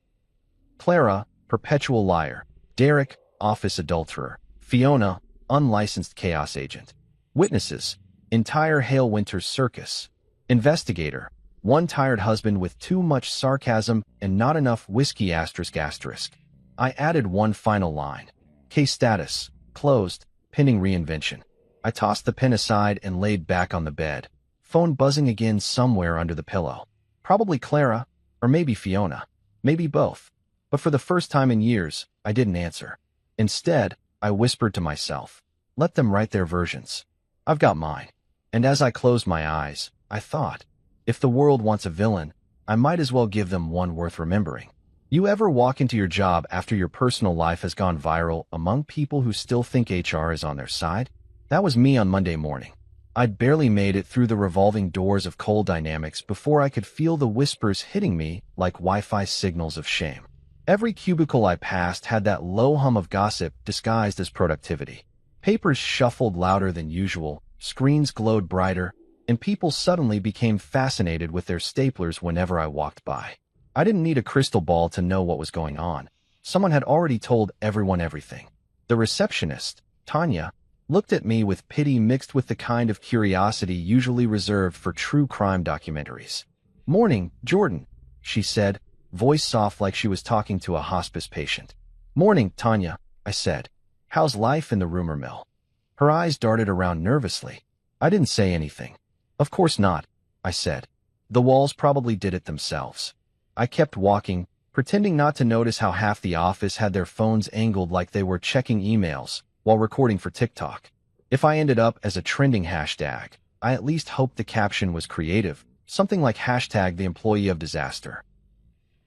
S1: Clara, perpetual liar. Derek, office adulterer. Fiona, unlicensed chaos agent. Witnesses, entire Hale Winters circus. Investigator, one tired husband with too much sarcasm and not enough whiskey asterisk asterisk. I added one final line. Case status, closed, pending reinvention. I tossed the pen aside and laid back on the bed, phone buzzing again somewhere under the pillow. Probably Clara, or maybe Fiona, maybe both. But for the first time in years, I didn't answer. Instead, I whispered to myself, let them write their versions. I've got mine. And as I closed my eyes, I thought, if the world wants a villain, I might as well give them one worth remembering. You ever walk into your job after your personal life has gone viral among people who still think HR is on their side? That was me on Monday morning. I'd barely made it through the revolving doors of coal dynamics before I could feel the whispers hitting me like Wi-Fi signals of shame. Every cubicle I passed had that low hum of gossip disguised as productivity. Papers shuffled louder than usual, screens glowed brighter, and people suddenly became fascinated with their staplers whenever I walked by. I didn't need a crystal ball to know what was going on. Someone had already told everyone everything. The receptionist, Tanya, looked at me with pity mixed with the kind of curiosity usually reserved for true crime documentaries. Morning, Jordan, she said, voice soft like she was talking to a hospice patient. Morning, Tanya, I said. How's life in the rumor mill? Her eyes darted around nervously. I didn't say anything. Of course not, I said. The walls probably did it themselves. I kept walking, pretending not to notice how half the office had their phones angled like they were checking emails while recording for TikTok. If I ended up as a trending hashtag, I at least hoped the caption was creative, something like hashtag the employee of disaster.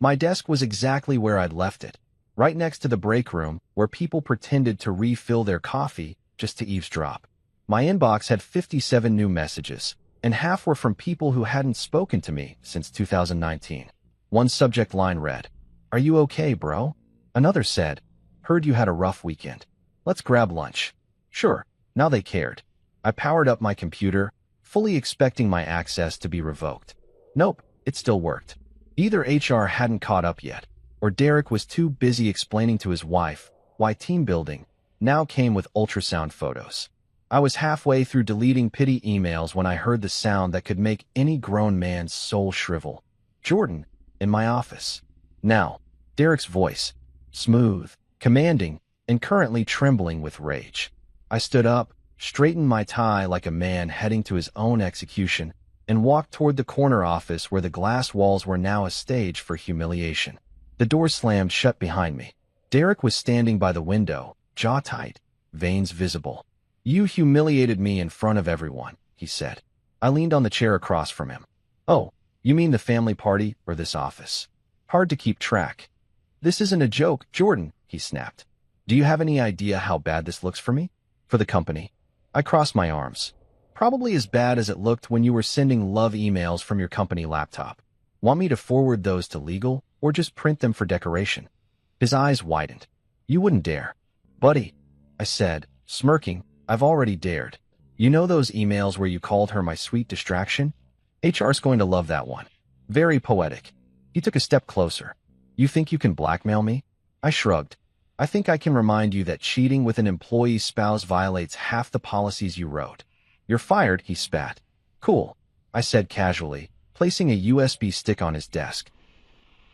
S1: My desk was exactly where I'd left it, right next to the break room where people pretended to refill their coffee just to eavesdrop. My inbox had 57 new messages, and half were from people who hadn't spoken to me since 2019. One subject line read, "Are you okay, bro?" Another said, "Heard you had a rough weekend. Let's grab lunch." Sure, now they cared. I powered up my computer, fully expecting my access to be revoked. Nope, it still worked. Either HR hadn't caught up yet, or Derek was too busy explaining to his wife why team building now came with ultrasound photos. I was halfway through deleting pity emails when I heard the sound that could make any grown man's soul shrivel. Jordan, in my office. Now, Derek's voice, smooth, commanding, and currently trembling with rage. I stood up, straightened my tie like a man heading to his own execution, and walked toward the corner office where the glass walls were now a stage for humiliation. The door slammed shut behind me. Derek was standing by the window, jaw tight, veins visible. "You humiliated me in front of everyone," he said. I leaned on the chair across from him. "Oh, you mean the family party or this office? Hard to keep track." "This isn't a joke, Jordan," he snapped. "Do you have any idea how bad this looks for me? For the company?" I crossed my arms. "Probably as bad as it looked when you were sending love emails from your company laptop. Want me to forward those to legal or just print them for decoration?" His eyes widened. "You wouldn't dare." "Buddy," I said, smirking, "I've already dared. You know those emails where you called her my sweet distraction? HR's going to love that one." Very poetic. He took a step closer. "You think you can blackmail me?" I shrugged. "I think I can remind you that cheating with an employee's spouse violates half the policies you wrote." "You're fired," he spat. "Cool," I said casually, placing a USB stick on his desk.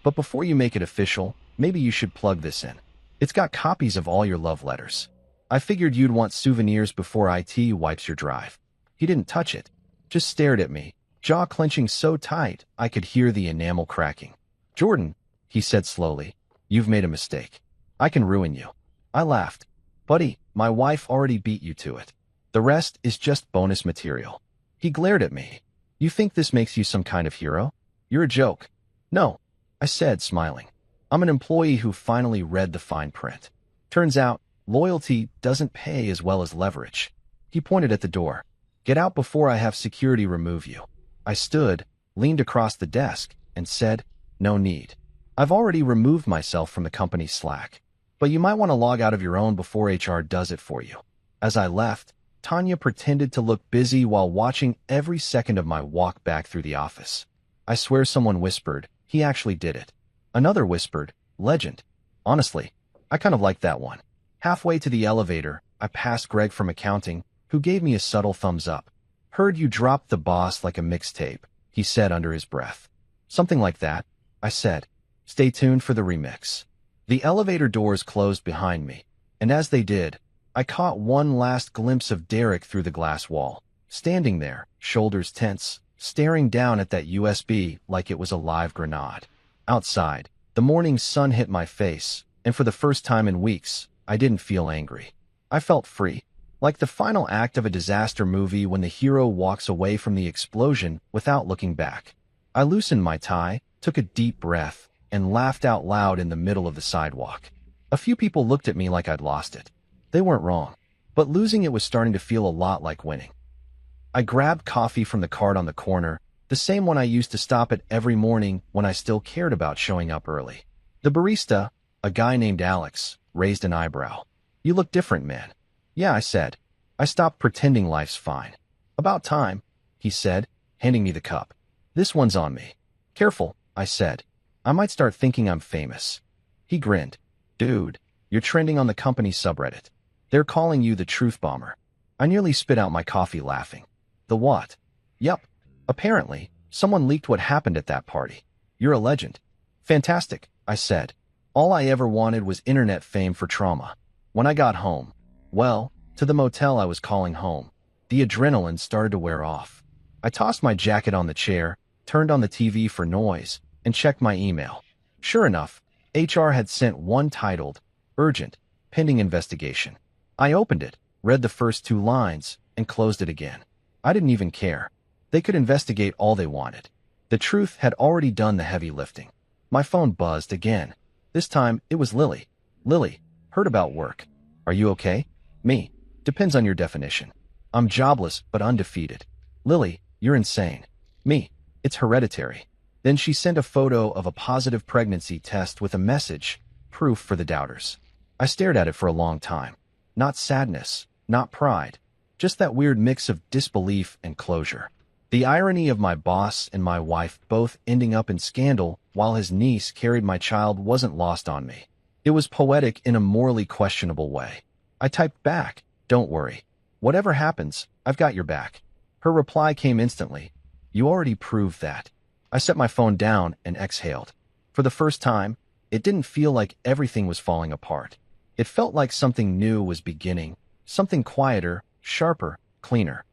S1: "But before you make it official, maybe you should plug this in. It's got copies of all your love letters. I figured you'd want souvenirs before IT wipes your drive." He didn't touch it, just stared at me, jaw clenching so tight I could hear the enamel cracking. "Jordan," he said slowly, "you've made a mistake. I can ruin you." I laughed. "Buddy, my wife already beat you to it. The rest is just bonus material." He glared at me. "You think this makes you some kind of hero? You're a joke." "No," I said, smiling. "I'm an employee who finally read the fine print. Turns out, loyalty doesn't pay as well as leverage." He pointed at the door. "Get out before I have security remove you." I stood, leaned across the desk, and said, "No need. I've already removed myself from the company's Slack. But you might want to log out of your own before HR does it for you." As I left, Tanya pretended to look busy while watching every second of my walk back through the office. I swear someone whispered, "He actually did it." Another whispered, "Legend." Honestly, I kind of liked that one. Halfway to the elevator, I passed Greg from accounting, who gave me a subtle thumbs up. "Heard you dropped the boss like a mixtape," he said under his breath. "Something like that," I said. "Stay tuned for the remix." The elevator doors closed behind me, and as they did, I caught one last glimpse of Derek through the glass wall, standing there, shoulders tense, staring down at that USB like it was a live grenade. Outside, the morning sun hit my face, and for the first time in weeks, I didn't feel angry. I felt free, like the final act of a disaster movie when the hero walks away from the explosion without looking back. I loosened my tie, took a deep breath, and laughed out loud in the middle of the sidewalk. A few people looked at me like I'd lost it. They weren't wrong, but losing it was starting to feel a lot like winning. I grabbed coffee from the cart on the corner, the same one I used to stop at every morning when I still cared about showing up early. The barista, a guy named Alex, raised an eyebrow. "You look different, man." "Yeah," I said. "I stopped pretending life's fine." "About time," he said, handing me the cup. "This one's on me." "Careful," I said. "I might start thinking I'm famous." He grinned. "Dude, you're trending on the company subreddit. They're calling you the truth bomber." I nearly spit out my coffee laughing. "The what?" "Yup. Apparently, someone leaked what happened at that party. You're a legend." "Fantastic," I said. All I ever wanted was internet fame for trauma. When I got home, well, to the motel I was calling home, the adrenaline started to wear off. I tossed my jacket on the chair, turned on the TV for noise, and checked my email. Sure enough, HR had sent one titled, "Urgent, Pending Investigation." I opened it, read the first 2 lines, and closed it again. I didn't even care. They could investigate all they wanted. The truth had already done the heavy lifting. My phone buzzed again. This time, it was Lily. Lily, heard about work. Are you okay? Me. Depends on your definition. I'm jobless, but undefeated. Lily, you're insane. Me. It's hereditary. Then she sent a photo of a positive pregnancy test with a message, proof for the doubters. I stared at it for a long time. Not sadness, not pride, just that weird mix of disbelief and closure. The irony of my boss and my wife both ending up in scandal while his niece carried my child wasn't lost on me. It was poetic in a morally questionable way. I typed back, "Don't worry. Whatever happens, I've got your back." Her reply came instantly. "You already proved that." I set my phone down and exhaled. For the first time, it didn't feel like everything was falling apart. It felt like something new was beginning, something quieter, sharper, cleaner.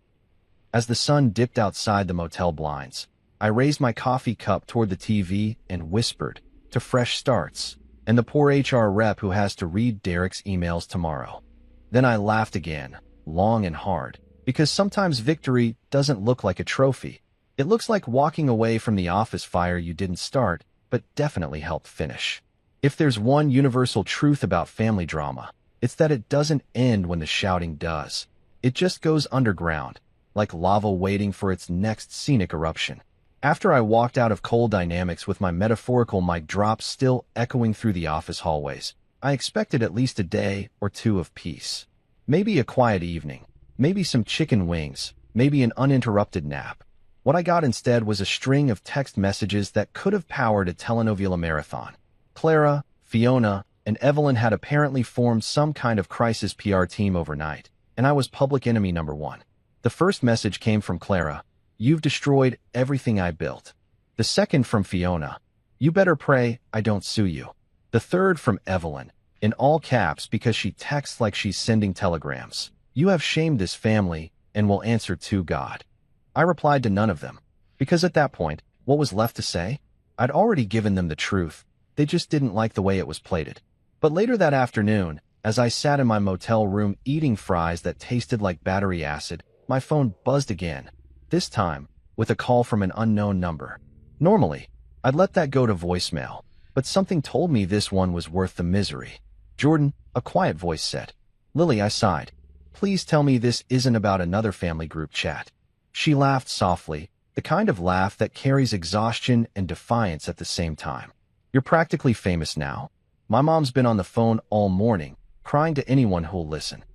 S1: As the sun dipped outside the motel blinds, I raised my coffee cup toward the TV and whispered, "To fresh starts, and the poor HR rep who has to read Derek's emails tomorrow." Then I laughed again, long and hard, because sometimes victory doesn't look like a trophy. It looks like walking away from the office fire you didn't start, but definitely helped finish. If there's one universal truth about family drama, it's that it doesn't end when the shouting does. It just goes underground, like lava waiting for its next scenic eruption. After I walked out of Coal Dynamics with my metaphorical mic drop still echoing through the office hallways, I expected at least a day or two of peace. Maybe a quiet evening, maybe some chicken wings, maybe an uninterrupted nap. What I got instead was a string of text messages that could have powered a telenovela marathon. Clara, Fiona, and Evelyn had apparently formed some kind of crisis PR team overnight, and I was public enemy number one. The first message came from Clara, "You've destroyed everything I built." The second from Fiona, "You better pray I don't sue you." The third from Evelyn, in all caps because she texts like she's sending telegrams, "You have shamed this family and will answer to God." I replied to none of them, because at that point, what was left to say? I'd already given them the truth. They just didn't like the way it was plated. But later that afternoon, as I sat in my motel room eating fries that tasted like battery acid, my phone buzzed again, this time with a call from an unknown number. Normally, I'd let that go to voicemail, but something told me this one was worth the misery. "Jordan," a quiet voice said. "Lily," I sighed. "Please tell me this isn't about another family group chat." She laughed softly, the kind of laugh that carries exhaustion and defiance at the same time. "You're practically famous now. My mom's been on the phone all morning, crying to anyone who'll listen.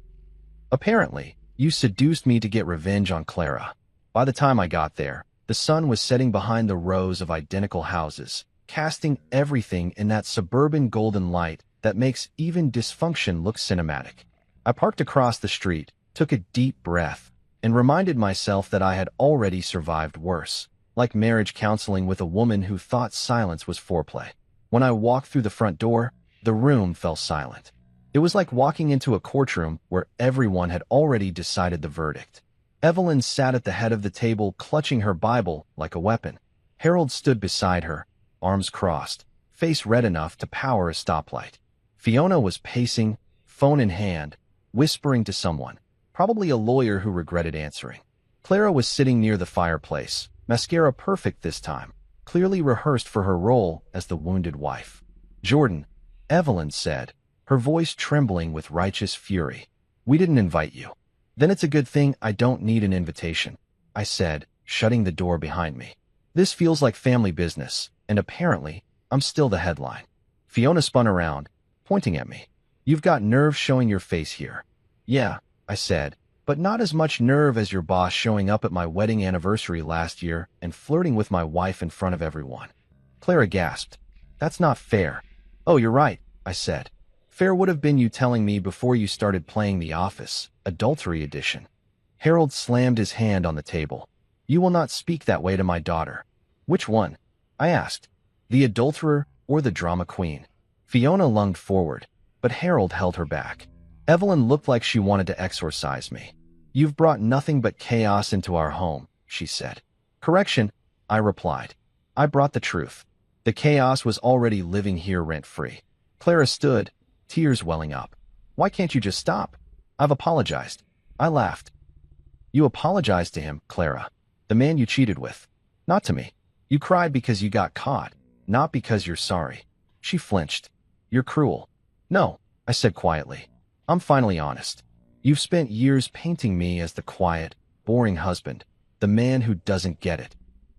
S1: Apparently, you seduced me to get revenge on Clara." By the time I got there, the sun was setting behind the rows of identical houses, casting everything in that suburban golden light that makes even dysfunction look cinematic. I parked across the street, took a deep breath, and reminded myself that I had already survived worse, like marriage counseling with a woman who thought silence was foreplay. When I walked through the front door, the room fell silent. It was like walking into a courtroom where everyone had already decided the verdict. Evelyn sat at the head of the table clutching her Bible like a weapon. Harold stood beside her, arms crossed, face red enough to power a stoplight. Fiona was pacing, phone in hand, whispering to someone, probably a lawyer who regretted answering. Clara was sitting near the fireplace, mascara perfect this time, clearly rehearsed for her role as the wounded wife. "Jordan," Evelyn said, her voice trembling with righteous fury, "we didn't invite you." "Then it's a good thing I don't need an invitation," I said, shutting the door behind me. "This feels like family business, and apparently, I'm still the headline." Fiona spun around, pointing at me. "You've got nerve showing your face here." "Yeah," I said, "but not as much nerve as your boss showing up at my wedding anniversary last year and flirting with my wife in front of everyone." Clara gasped. "That's not fair." "Oh, you're right," I said. "Fair would have been you telling me before you started playing The Office, Adultery Edition." Harold slammed his hand on the table. "You will not speak that way to my daughter." "Which one?" I asked. "The adulterer or the drama queen?" Fiona lunged forward, but Harold held her back. Evelyn looked like she wanted to exorcise me. "You've brought nothing but chaos into our home," she said. "Correction," I replied. "I brought the truth. The chaos was already living here rent-free." Clara stood, tears welling up. "Why can't you just stop?" "I've apologized." I laughed. "You apologized to him, Clara, the man you cheated with. Not to me. You cried because you got caught. Not because you're sorry. She flinched. You're cruel. No, I said quietly. I'm finally honest. You've spent years painting me as the quiet, boring husband, the man who doesn't get it.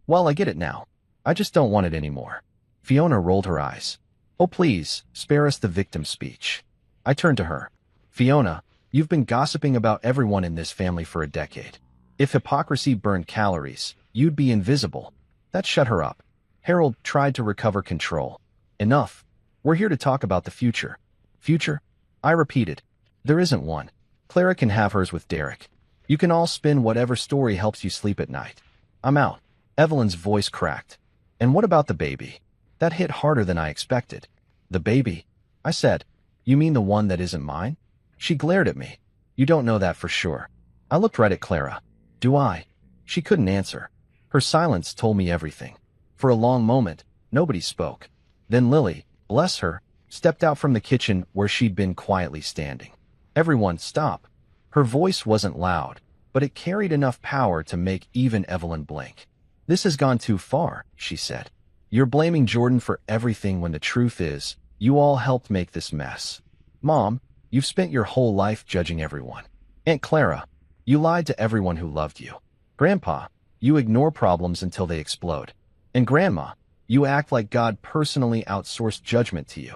S1: Well, I get it now. I just don't want it anymore. Fiona rolled her eyes. Oh, please, spare us the victim speech. I turned to her. Fiona, you've been gossiping about everyone in this family for a decade. If hypocrisy burned calories, you'd be invisible. That shut her up. Harold tried to recover control. Enough. We're here to talk about the future. Future? I repeated. There isn't one. Clara can have hers with Derek. You can all spin whatever story helps you sleep at night. I'm out. Evelyn's voice cracked. And what about the baby? That hit harder than I expected. The baby? I said. You mean the one that isn't mine? She glared at me. You don't know that for sure. I looked right at Clara. Do I? She couldn't answer. Her silence told me everything. For a long moment, nobody spoke. Then Lily, bless her, stepped out from the kitchen where she'd been quietly standing. Everyone, stop. Her voice wasn't loud, but it carried enough power to make even Evelyn blink. This has gone too far, she said. You're blaming Jordan for everything when the truth is, you all helped make this mess. Mom, you've spent your whole life judging everyone. Aunt Clara, you lied to everyone who loved you. Grandpa, you ignore problems until they explode. And Grandma, you act like God personally outsourced judgment to you.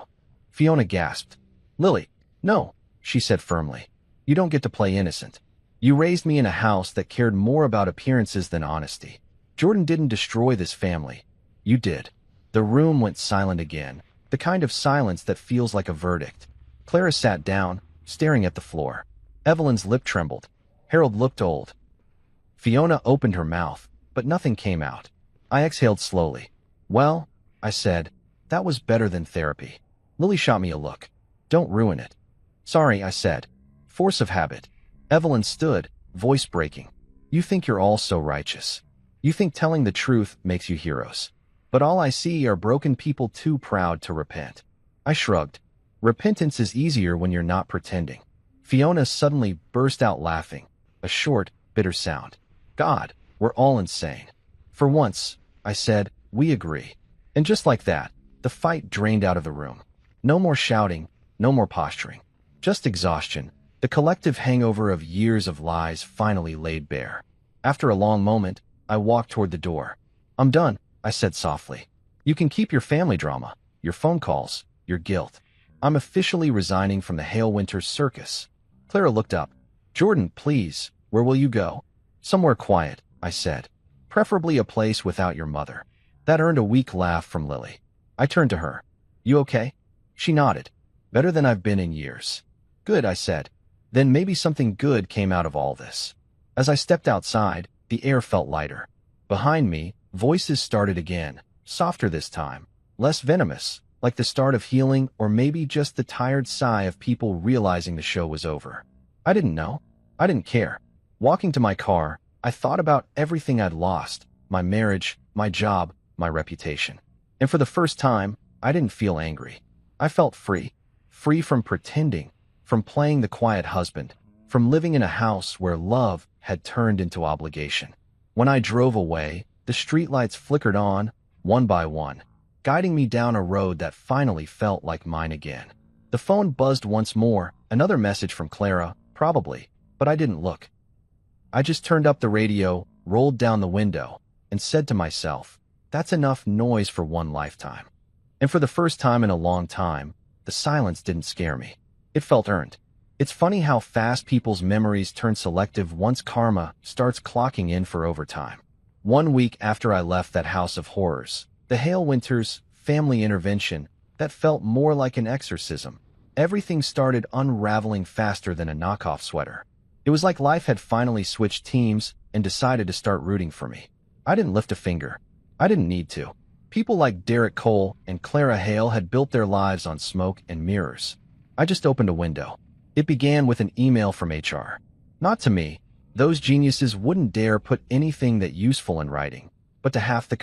S1: Fiona gasped. Lily, no, she said firmly. You don't get to play innocent. You raised me in a house that cared more about appearances than honesty. Jordan didn't destroy this family. You did. The room went silent again, the kind of silence that feels like a verdict. Clara sat down, staring at the floor. Evelyn's lip trembled. Harold looked old. Fiona opened her mouth, but nothing came out. I exhaled slowly. Well, I said, that was better than therapy. Lily shot me a look. Don't ruin it. Sorry, I said. Force of habit. Evelyn stood, voice breaking. You think you're all so righteous. You think telling the truth makes you heroes. But all I see are broken people too proud to repent. I shrugged. Repentance is easier when you're not pretending. Fiona suddenly burst out laughing, a short, bitter sound. God, we're all insane. For once, I said, we agree. And just like that, the fight drained out of the room. No more shouting, no more posturing. Just exhaustion, the collective hangover of years of lies finally laid bare. After a long moment, I walked toward the door. I'm done, I said softly. You can keep your family drama, your phone calls, your guilt. I'm officially resigning from the Hale Winter Circus. Clara looked up. Jordan, please, where will you go? Somewhere quiet, I said. Preferably a place without your mother. That earned a weak laugh from Lily. I turned to her. You okay? She nodded. Better than I've been in years. Good, I said. Then maybe something good came out of all this. As I stepped outside, the air felt lighter. Behind me, voices started again, softer this time, less venomous, like the start of healing or maybe just the tired sigh of people realizing the show was over. I didn't know. I didn't care. Walking to my car, I thought about everything I'd lost, my marriage, my job, my reputation. And for the first time, I didn't feel angry. I felt free. Free from pretending, from playing the quiet husband, from living in a house where love had turned into obligation. When I drove away, the streetlights flickered on, one by one, guiding me down a road that finally felt like mine again. The phone buzzed once more, another message from Clara, probably, but I didn't look. I just turned up the radio, rolled down the window, and said to myself, that's enough noise for one lifetime. And for the first time in a long time, the silence didn't scare me. It felt earned. It's funny how fast people's memories turn selective once karma starts clocking in for overtime. 1 week after I left that house of horrors, the Hale Winters family intervention, that felt more like an exorcism. Everything started unraveling faster than a knockoff sweater. It was like life had finally switched teams and decided to start rooting for me. I didn't lift a finger. I didn't need to. People like Derek Cole and Clara Hale had built their lives on smoke and mirrors. I just opened a window. It began with an email from HR. Not to me. Those geniuses wouldn't dare put anything that useful in writing, but to half the